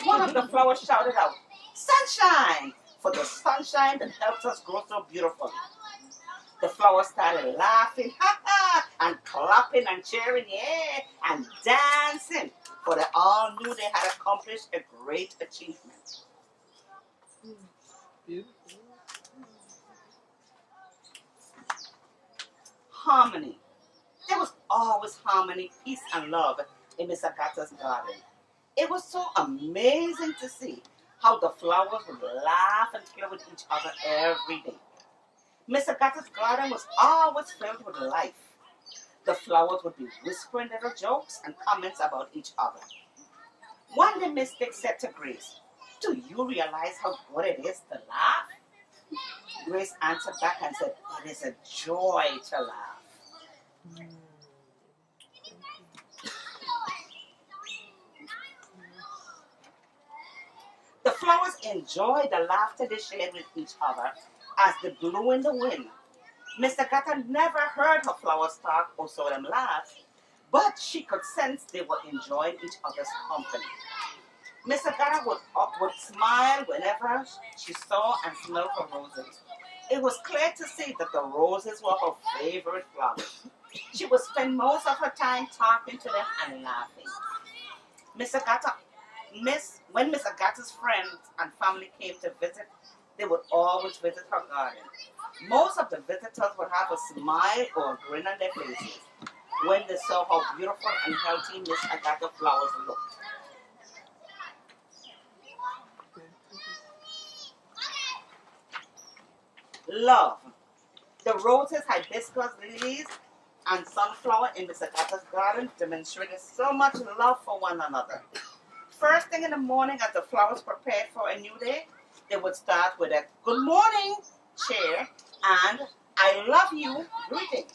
One of the flowers shouted out, Sunshine! For the sunshine that helps us grow so beautifully. The flowers started laughing, and clapping and cheering, and dancing, for they all knew they had accomplished a great achievement. Harmony. There was always harmony, peace, and love in Miss Agatha's garden. It was so amazing to see how the flowers would laugh and play with each other every day. Miss Agatha's garden was always filled with life. The flowers would be whispering little jokes and comments about each other. One day Miss Dick said to Grace, do you realize how good it is to laugh? Grace answered back and said, it is a joy to laugh. The flowers enjoyed the laughter they shared with each other as they blew in the wind. Miss Agatha never heard her flowers talk or saw them laugh, but she could sense they were enjoying each other's company. Miss Agatha would smile whenever she saw and smelled her roses. It was clear to see that the roses were her favorite flowers. She would spend most of her time talking to them and laughing. When Miss Agatha's friends and family came to visit, they would always visit her garden. Most of the visitors would have a smile or a grin on their faces when they saw how beautiful and healthy Miss Agatha's flowers looked. Love. The roses, hibiscus, lilies, and sunflower in Miss Agatha's garden demonstrated so much love for one another. First thing in the morning, as the flowers prepared for a new day, they would start with a good morning cheer and I love you greeting.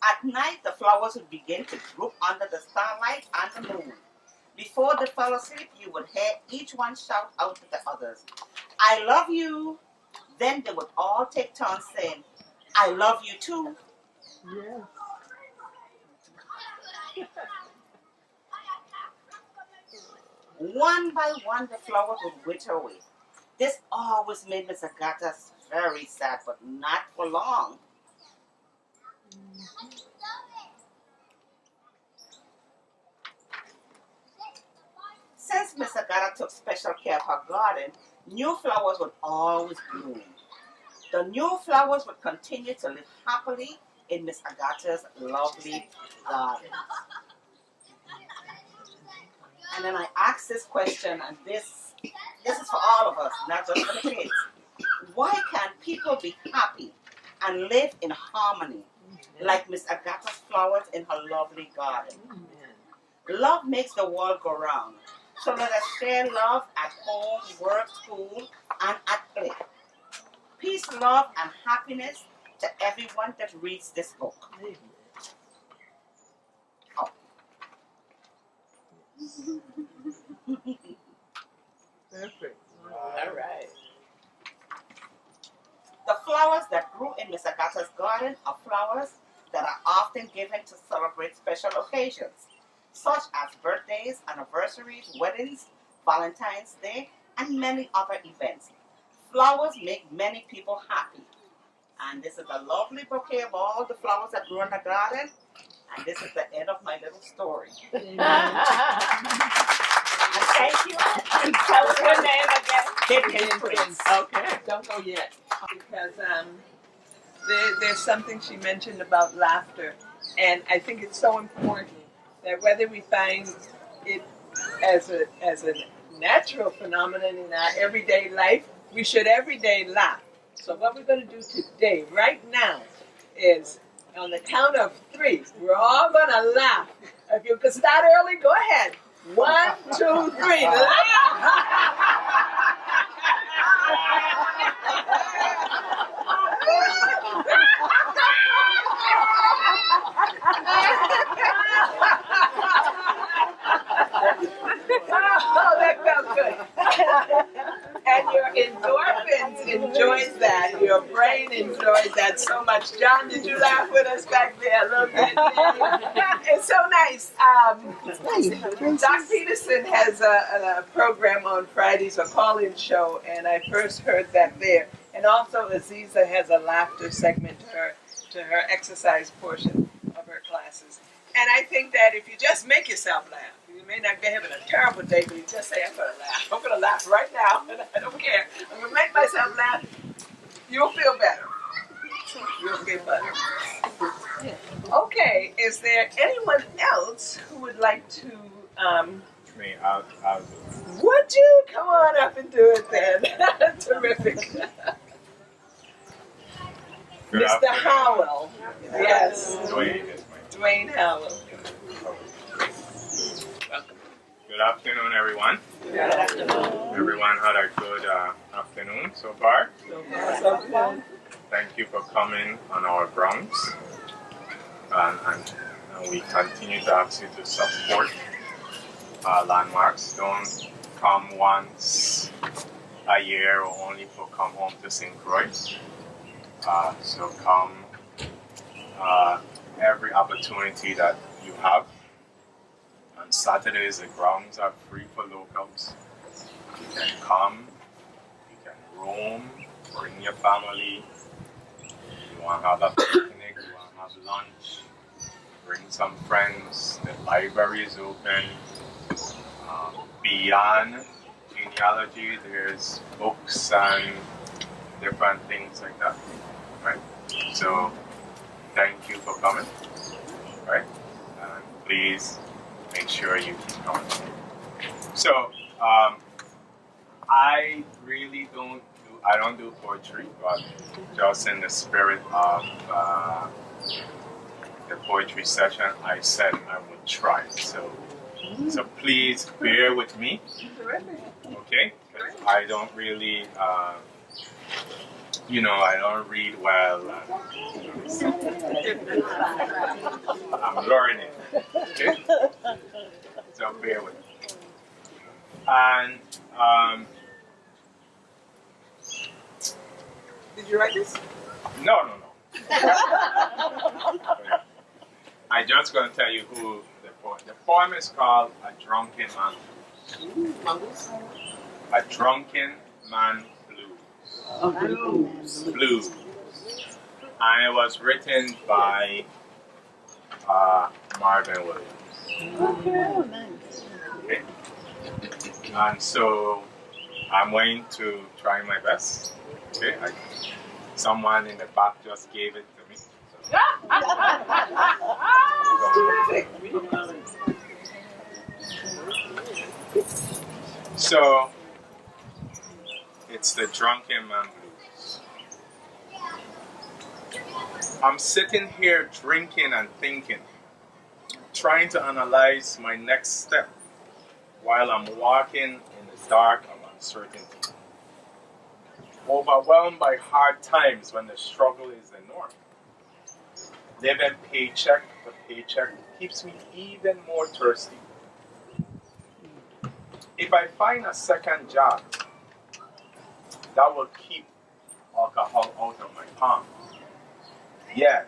At night, the flowers would begin to group under the starlight and the moon. Before they fell asleep, you would hear each one shout out to the others, I love you. Then they would all take turns saying, I love you too. Yeah. One by one, the flowers would wither away. This always made Miss Agatha very sad, but not for long. Since Miss Agatha took special care of her garden, new flowers would always bloom. The new flowers would continue to live happily in Miss Agatha's lovely garden. And then I asked this question, and this is for all of us, not just for the kids. Why can't people be happy and live in harmony like Miss Agatha's flowers in her lovely garden? Love makes the world go round. So let us share love at home, work, school, and at play. Peace, love, and happiness to everyone that reads this book. Oh. Perfect. All right. The flowers that grew in Miss Agatha's garden are flowers that are often given to celebrate special occasions, such as birthdays, anniversaries, weddings, Valentine's Day, and many other events. Flowers make many people happy. And this is a lovely bouquet of all the flowers that grew in the garden. And this is the end of my little story. Thank you. Tell us your name again. Prince. Okay. Don't go yet. Because there's something she mentioned about laughter. And I think it's so important that whether we find it as a natural phenomenon in our everyday life, we should every day laugh. So what we're going to do today, right now, is on the count of 3, we're all going to laugh. If you could start early, go ahead. 1, 2, 3, Oh, that felt good. And your endorphins enjoys that. Your brain enjoys that so much. John, did you laugh with us back there a little bit? It's so nice. Doc Peterson has a program on Fridays, a call-in show, and I first heard that there. And also Aziza has a laughter segment to her exercise portion of her classes. And I think that if you just make yourself laugh, you may not be having a terrible day, but you just say, I'm going to laugh. I'm going to laugh right now, and I don't care. I'm going to make myself laugh. You'll feel better. You'll feel better. Okay, is there anyone else who would like to... Me, I'll do it. Would you? Come on up and do it then. Terrific. Good Mr. afternoon. Howell. Yes. Dwayne Howell. Good afternoon, everyone. Good afternoon. Everyone had a good afternoon so far. So fun. Thank you for coming on our grounds. And we continue to ask you to support landmarks. Don't come once a year or only for come home to St. Croix. So come every opportunity that you have. On Saturdays, the grounds are free for locals. You can come, you can roam, bring your family. You want to have a picnic, you want to have lunch, bring some friends. The library is open. Beyond genealogy, there's books and different things like that. Right? So, thank you for coming. Right? And please make sure you keep coming. So, I really don't do poetry, but just in the spirit of the poetry session, I said I would try. So please bear with me, okay? Because I don't really, I don't read well. I'm learning, okay? So bear with me. And Did you write this? no. I'm just going to tell you who the poem. The poem is called A Drunken Man Blues. A Drunken Man Blues. Blues. And it was written by Marvin Williams. Okay. And so I'm going to try my best. Okay. Someone in the back just gave it to me. So it's the Drunken Man Blues. I'm sitting here drinking and thinking, trying to analyze my next step while I'm walking in the dark of uncertainty. Overwhelmed by hard times when the struggle is the norm. Living paycheck to paycheck keeps me even more thirsty. If I find a second job, that will keep alcohol out of my palm. Yeah,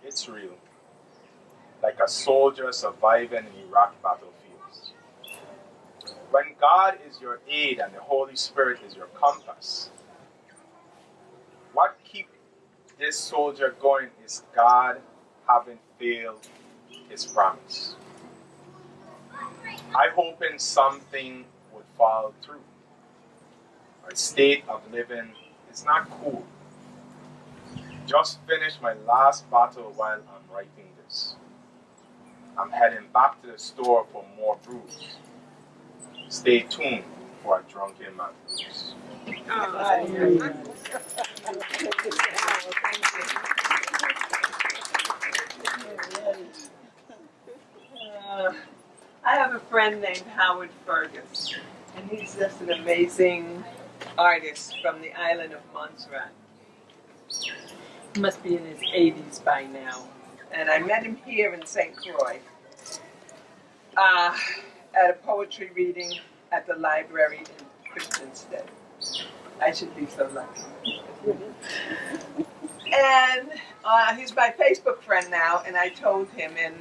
it's real. Like a soldier surviving in Iraq battlefields. when God is your aid and the Holy Spirit is your compass, what keeps this soldier going is God having failed his promise. I hope in something would fall through. My state of living is not cool. Just finished my last battle while I'm writing this. I'm heading back to the store for more brews. Stay tuned for a drunken man blues. I have a friend named Howard Fergus, and he's just an amazing artist from the island of Montserrat. He must be in his 80s by now. And I met him here in St. Croix at a poetry reading at the library in Christiansted. I should be so lucky. And he's my Facebook friend now, and I told him, and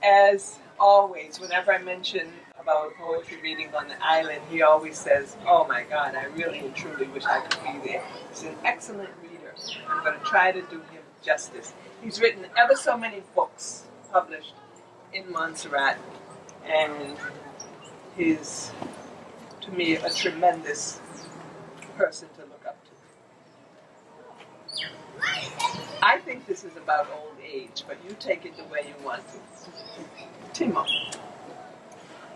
as always, whenever I mention about a poetry reading on the island, he always says, "Oh my God, I really and truly wish I could be there." He's an excellent reader. I'm going to try to do him justice. He's written ever so many books published in Montserrat, and he's, to me, a tremendous person to look up to. I think this is about old age, but you take it the way you want to. Timo.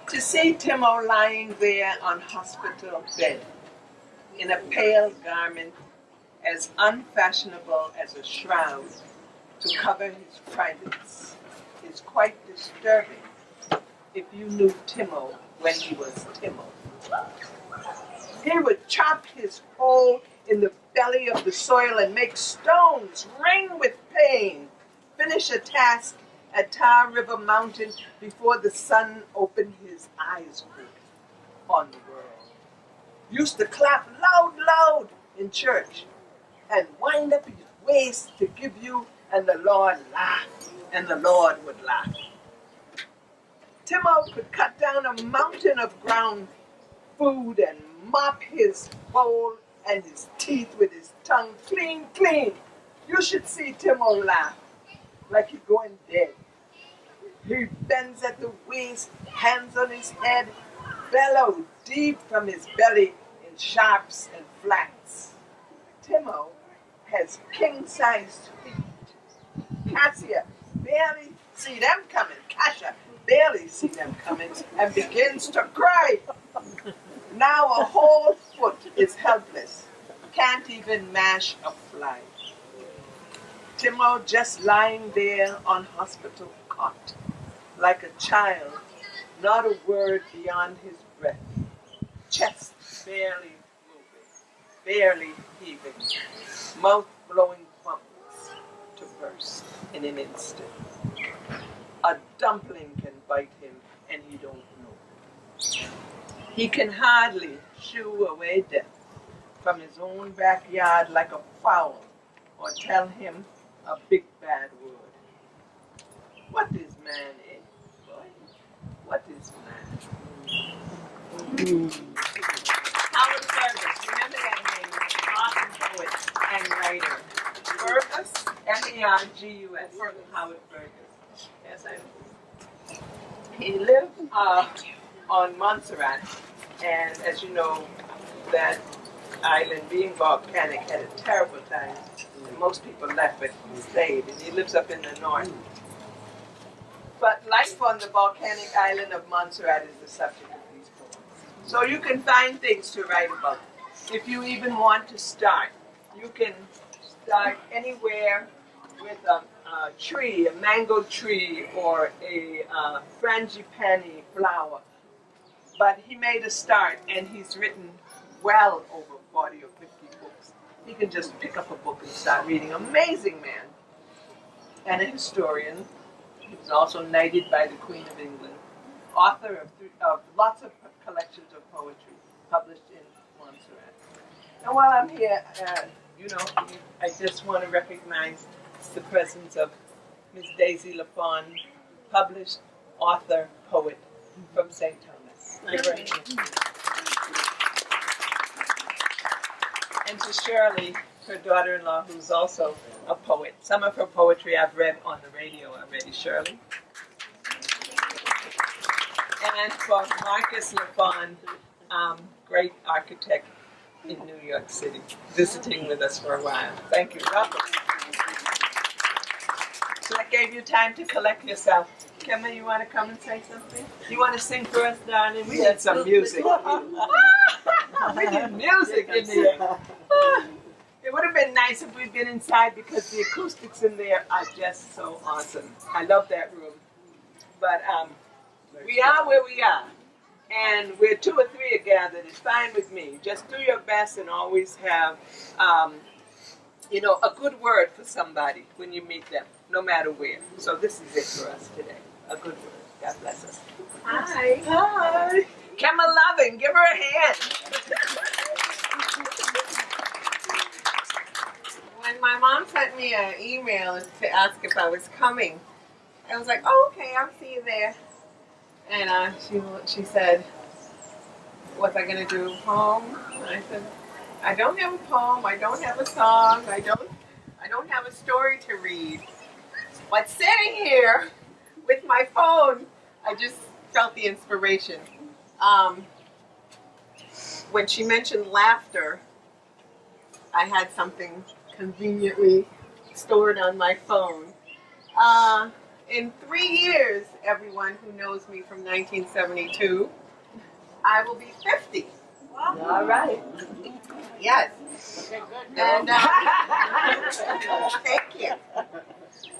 To see Timo lying there on hospital bed in a pale garment as unfashionable as a shroud to cover his privates is quite disturbing if you knew Timo when he was Timo. He would chop his hole in the belly of the soil and make stones ring with pain, finish a task at Tar River Mountain before the sun opened his eyes on the world. Used to clap loud, loud in church and wind up his waist to give you, and the Lord laughed, and the Lord would laugh. Timo could cut down a mountain of ground food and mop his bowl and his teeth with his tongue clean, clean. You should see Timo laugh like he's going dead. He bends at the waist, hands on his head, bellow deep from his belly in sharps and flats. Timo has king-sized feet. Cassia barely see them coming. Kasia barely see them coming and begins to cry. Now a whole foot is helpless. Can't even mash a fly. Timo just lying there on hospital cot, like a child, not a word beyond his breath. Chest barely moving, barely heaving, mouth blowing bubbles to burst in an instant. A dumpling can bite him, and he don't know. He can hardly shoo away death from his own backyard like a fowl, or tell him a big bad word. What is man, eh, boy? What is man? Howard Fergus, remember that name, awesome poet and writer. Fergus, Fergus, Howard Fergus. Yes, I know. He lived on Montserrat, and as you know, that island being volcanic had a terrible time. And most people left, but he stayed, and he lives up in the north. But life on the volcanic island of Montserrat is the subject of these poems. So you can find things to write about. If you even want to start, you can start anywhere with a tree, a mango tree, or a frangipani flower. But he made a start, and he's written well over 40 or 50 books. He can just pick up a book and start reading. Amazing man. And a historian. He was also knighted by the Queen of England. Author of lots of collections of poetry published in Montserrat. And while I'm here, I just want to recognize the presence of Miss Daisy LaFawn, published author, poet from St. Thomas. And to Shirley, her daughter-in-law, who's also a poet. Some of her poetry I've read on the radio already, Shirley. And for Marcus LaFon, great architect in New York City, visiting with us for a while. Thank you. Welcome. So that gave you time to collect yourself. Kemma, you want to come and say something? You want to sing for us, darling? We had some music. We need music in there. It would have been nice if we'd been inside because the acoustics in there are just so awesome. I love that room. But we are where we are. And where two or three are gathered, it's fine with me. Just do your best and always have, a good word for somebody when you meet them, no matter where. So this is it for us today. A good word. God bless us. Hi. Hi. Kemma Lovin, give her a hand. When my mom sent me an email to ask if I was coming, I was like, oh, okay, I'll see you there. And she said, was I going to do a poem? And I said, I don't have a poem. I don't have a song. I don't have a story to read. But sitting here with my phone, I just felt the inspiration. When she mentioned laughter, I had something conveniently stored on my phone. In 3 years, everyone who knows me from 1972, I will be 50. All right. Yes. Okay, good. And thank you.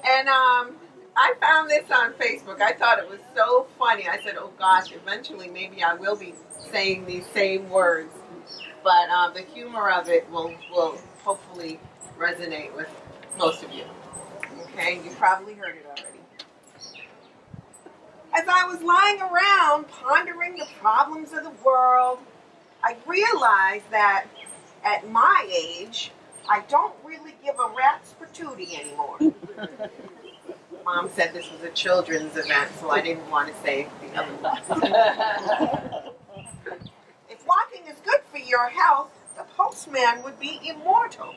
And I found this on Facebook. I thought it was so funny. I said, oh gosh, eventually maybe I will be saying these same words. But the humor of it will hopefully resonate with most of you. Okay, you probably heard it already. As I was lying around pondering the problems of the world, I realized that at my age, I don't really give a rat's patootie anymore. Mom said this was a children's event, so I didn't want to say the other one. If walking is good for your health, the postman would be immortal.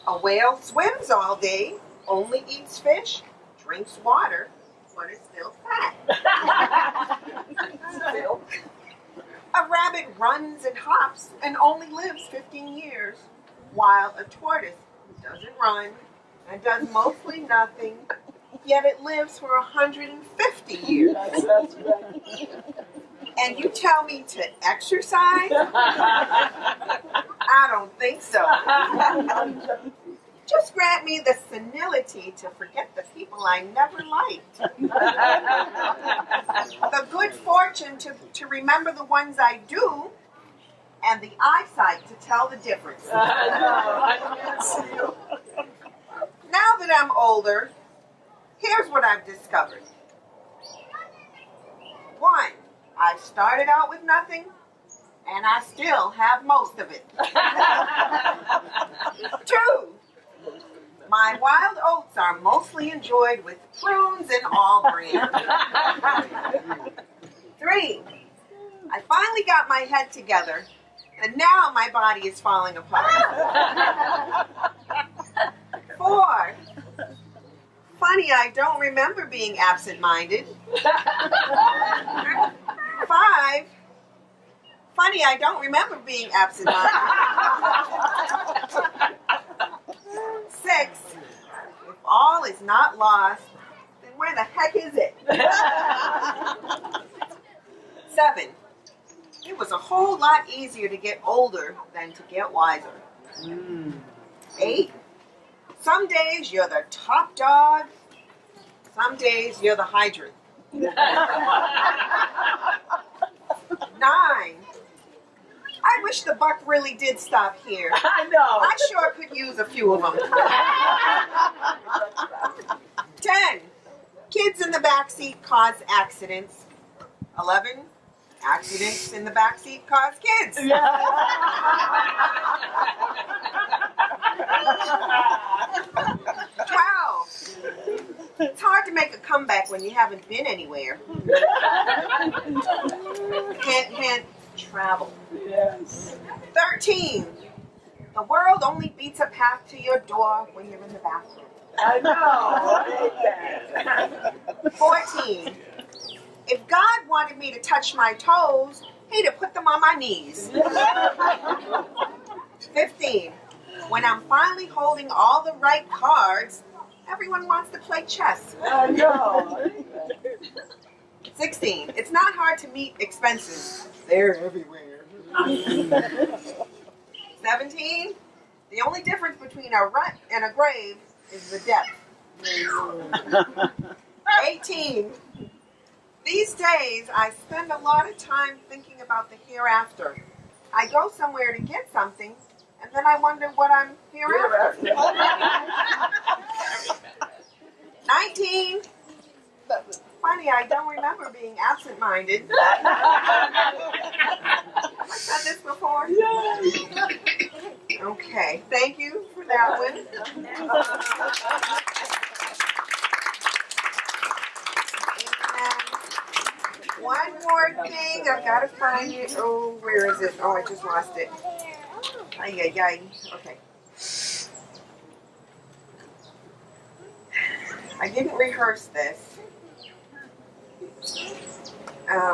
A whale swims all day, only eats fish, drinks water, but is still fat. A rabbit runs and hops and only lives 15 years, while a tortoise doesn't run and does mostly nothing, yet it lives for 150 years. That's right. And you tell me to exercise? I don't think so. Just grant me the senility to forget the people I never liked. The good fortune to remember the ones I do, and the eyesight to tell the difference. Now that I'm older, here's what I've discovered. 1, I started out with nothing, and I still have most of it. 2, my wild oats are mostly enjoyed with prunes and all bran. 3, I finally got my head together, and now my body is falling apart. 4, funny, I don't remember being absent-minded. 5, funny, I don't remember being absent-minded. 6, if all is not lost, then where the heck is it? 7, it was a whole lot easier to get older than to get wiser. 8, some days you're the top dog, some days you're the hydrant. 9, I wish the buck really did stop here. I know. I sure could use a few of them. 10, kids in the backseat cause accidents. 11, accidents in the backseat cause kids. 12, It's hard to make a comeback when you haven't been anywhere. Hint, travel. Yes. 13. The world only beats a path to your door when you're in the bathroom. I know. I hate that. 14. If God wanted me to touch my toes, he'd have put them on my knees. 15. When I'm finally holding all the right cards, everyone wants to play chess. I know. 16. It's not hard to meet expenses. They're everywhere. 17. The only difference between a rut and a grave is the depth. 18. These days, I spend a lot of time thinking about the hereafter. I go somewhere to get something, and then I wonder what I'm hereafter. 19. Funny, I don't remember being absent-minded. Have I said this before? Okay, thank you for that one. And one more thing, I've got to find it. Oh, where is it? Oh, I just lost it. Ay, ay, ay. Okay. I didn't rehearse this.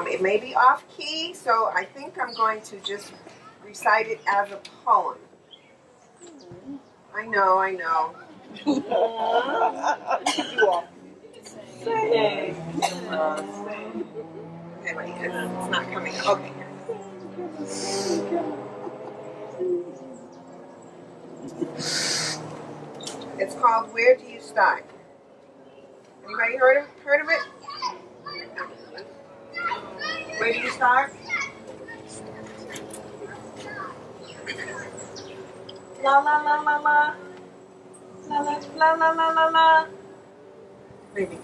It may be off key, so I think I'm going to just recite it as a poem. I know. Okay, wait, it's not coming. Okay. It's called Where Do You Start? Anybody heard of it? Where do you start? La la la la la. La la la la la la la. Maybe.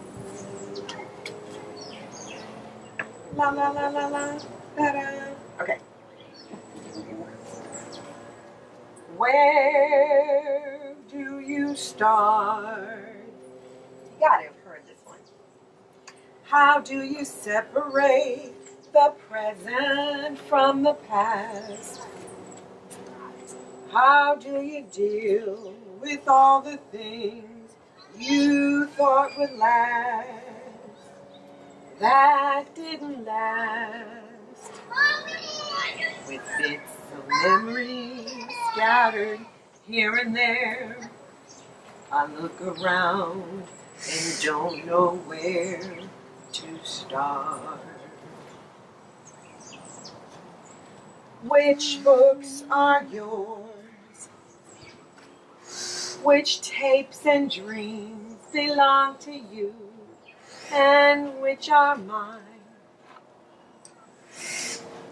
La la la la la. Da da. Okay. Where do you start? You gotta have heard this one. How do you separate the present from the past? How do you deal with all the things you thought would last that didn't last? With bits of memories scattered here and there, I look around and don't know where to start. Which books are yours? Which tapes and dreams belong to you? And which are mine?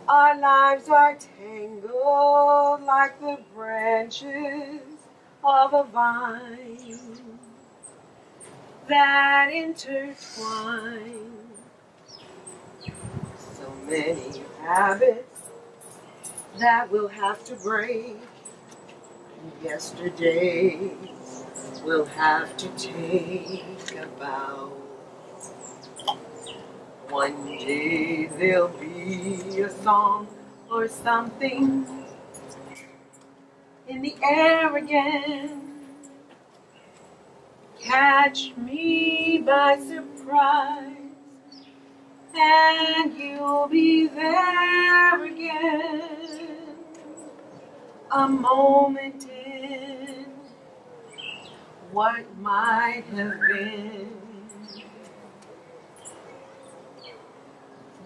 Our lives are tangled like the branches of a vine that intertwine. So many habits that we'll have to break. Yesterdays we'll have to take a bow. One day there'll be a song or something in the air again. Catch me by surprise, and you'll be there again. A moment in what might have been.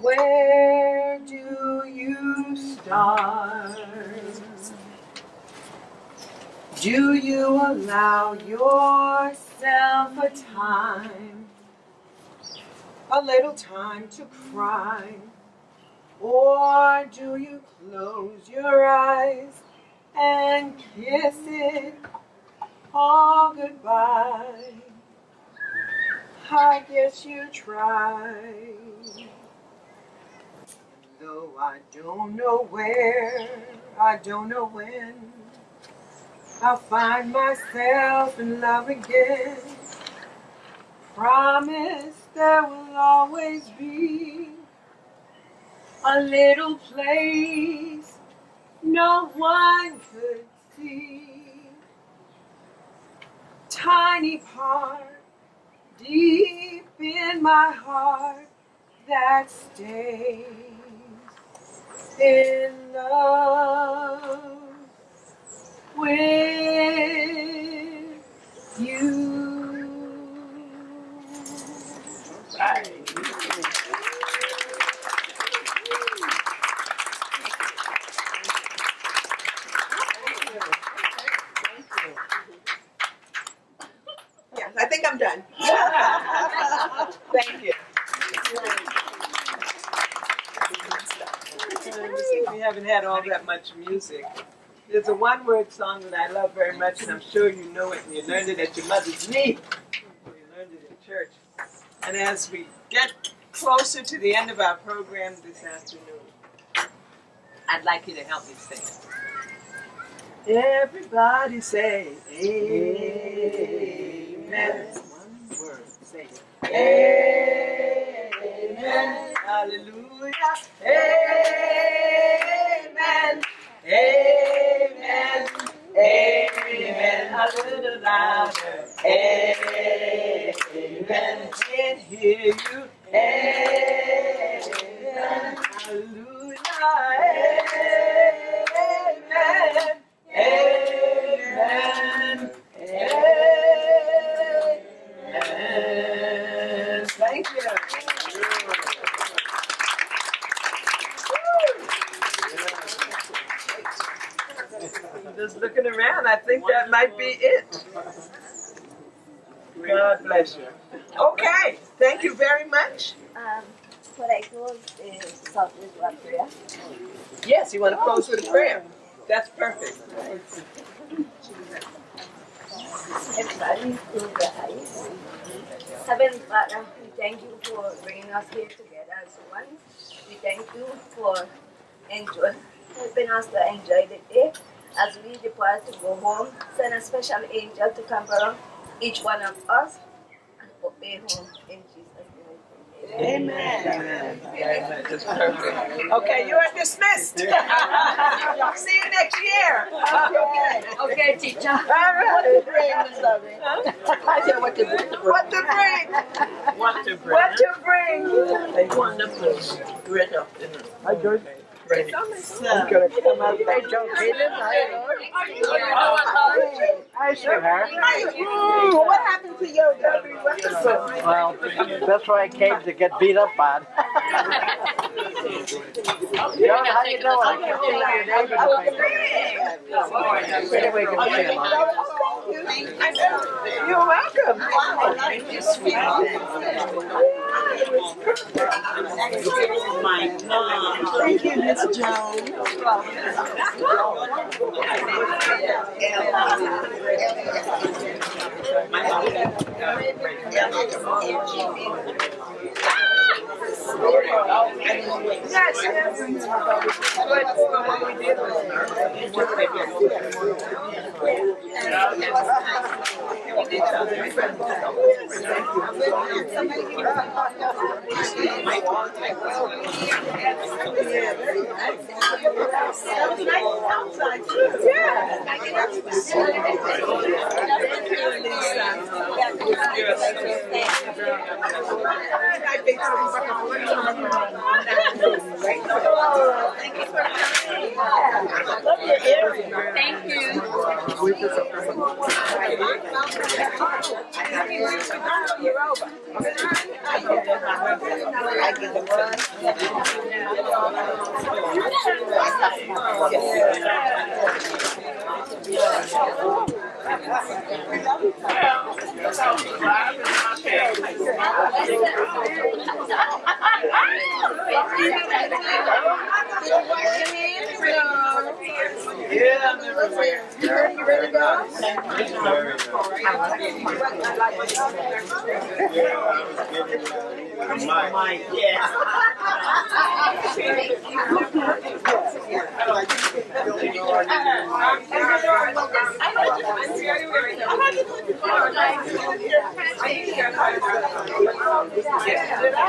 Where do you start? Do you allow yourself a little time to cry? Or do you close your eyes and kiss it all goodbye? I guess you try. Though I don't know where, I don't know when, I'll find myself in love again. Promise there will always be a little place no one could see. Tiny part deep in my heart that stays in love with you. Yes, I think I'm done. Thank you. We haven't had all that much music. There's a one-word song that I love very much, and I'm sure you know it, and you learned it at your mother's knee. Or you learned it in church. And as we get closer to the end of our program this afternoon, I'd like you to help me sing it. Everybody say amen. One word, say it. Amen. Hallelujah. Amen. Amen. Amen. A little louder. Amen. Can't hear you. Amen. Hallelujah. Amen. Amen. Amen. Thank you. Just looking around, I think that might be it. God bless you. Okay, thank you very much. What I close is start with one prayer. Yes, you want to close with a prayer? That's perfect. Everybody close their eyes. Heavenly Father, we thank you for bringing us here together as one. We thank you for helping us to enjoy the day. As we depart to go home, send a special angel to come around each one of us and obey home in Jesus' name. Amen. Amen. That's perfect. Okay, you are dismissed. See you next year. Okay, teacher. All right. What to bring, Miss Lovely? I said what to bring. What to bring? What to bring? What to bring? Wonderful. Great afternoon. Hi, George. Ready. I'm going to come out. Hey, Joe. Hi, sweetheart. What happened to yoga? Well, that's why I came to get beat up on. John, how you doing? I can see your name in the paper. Anyway, good to see you, Mom. You're welcome. Thank you, sweetheart. My mom. Thank you, Miss Jones. Yes, yes. But what we did was Thank you. You ready to go? Yeah.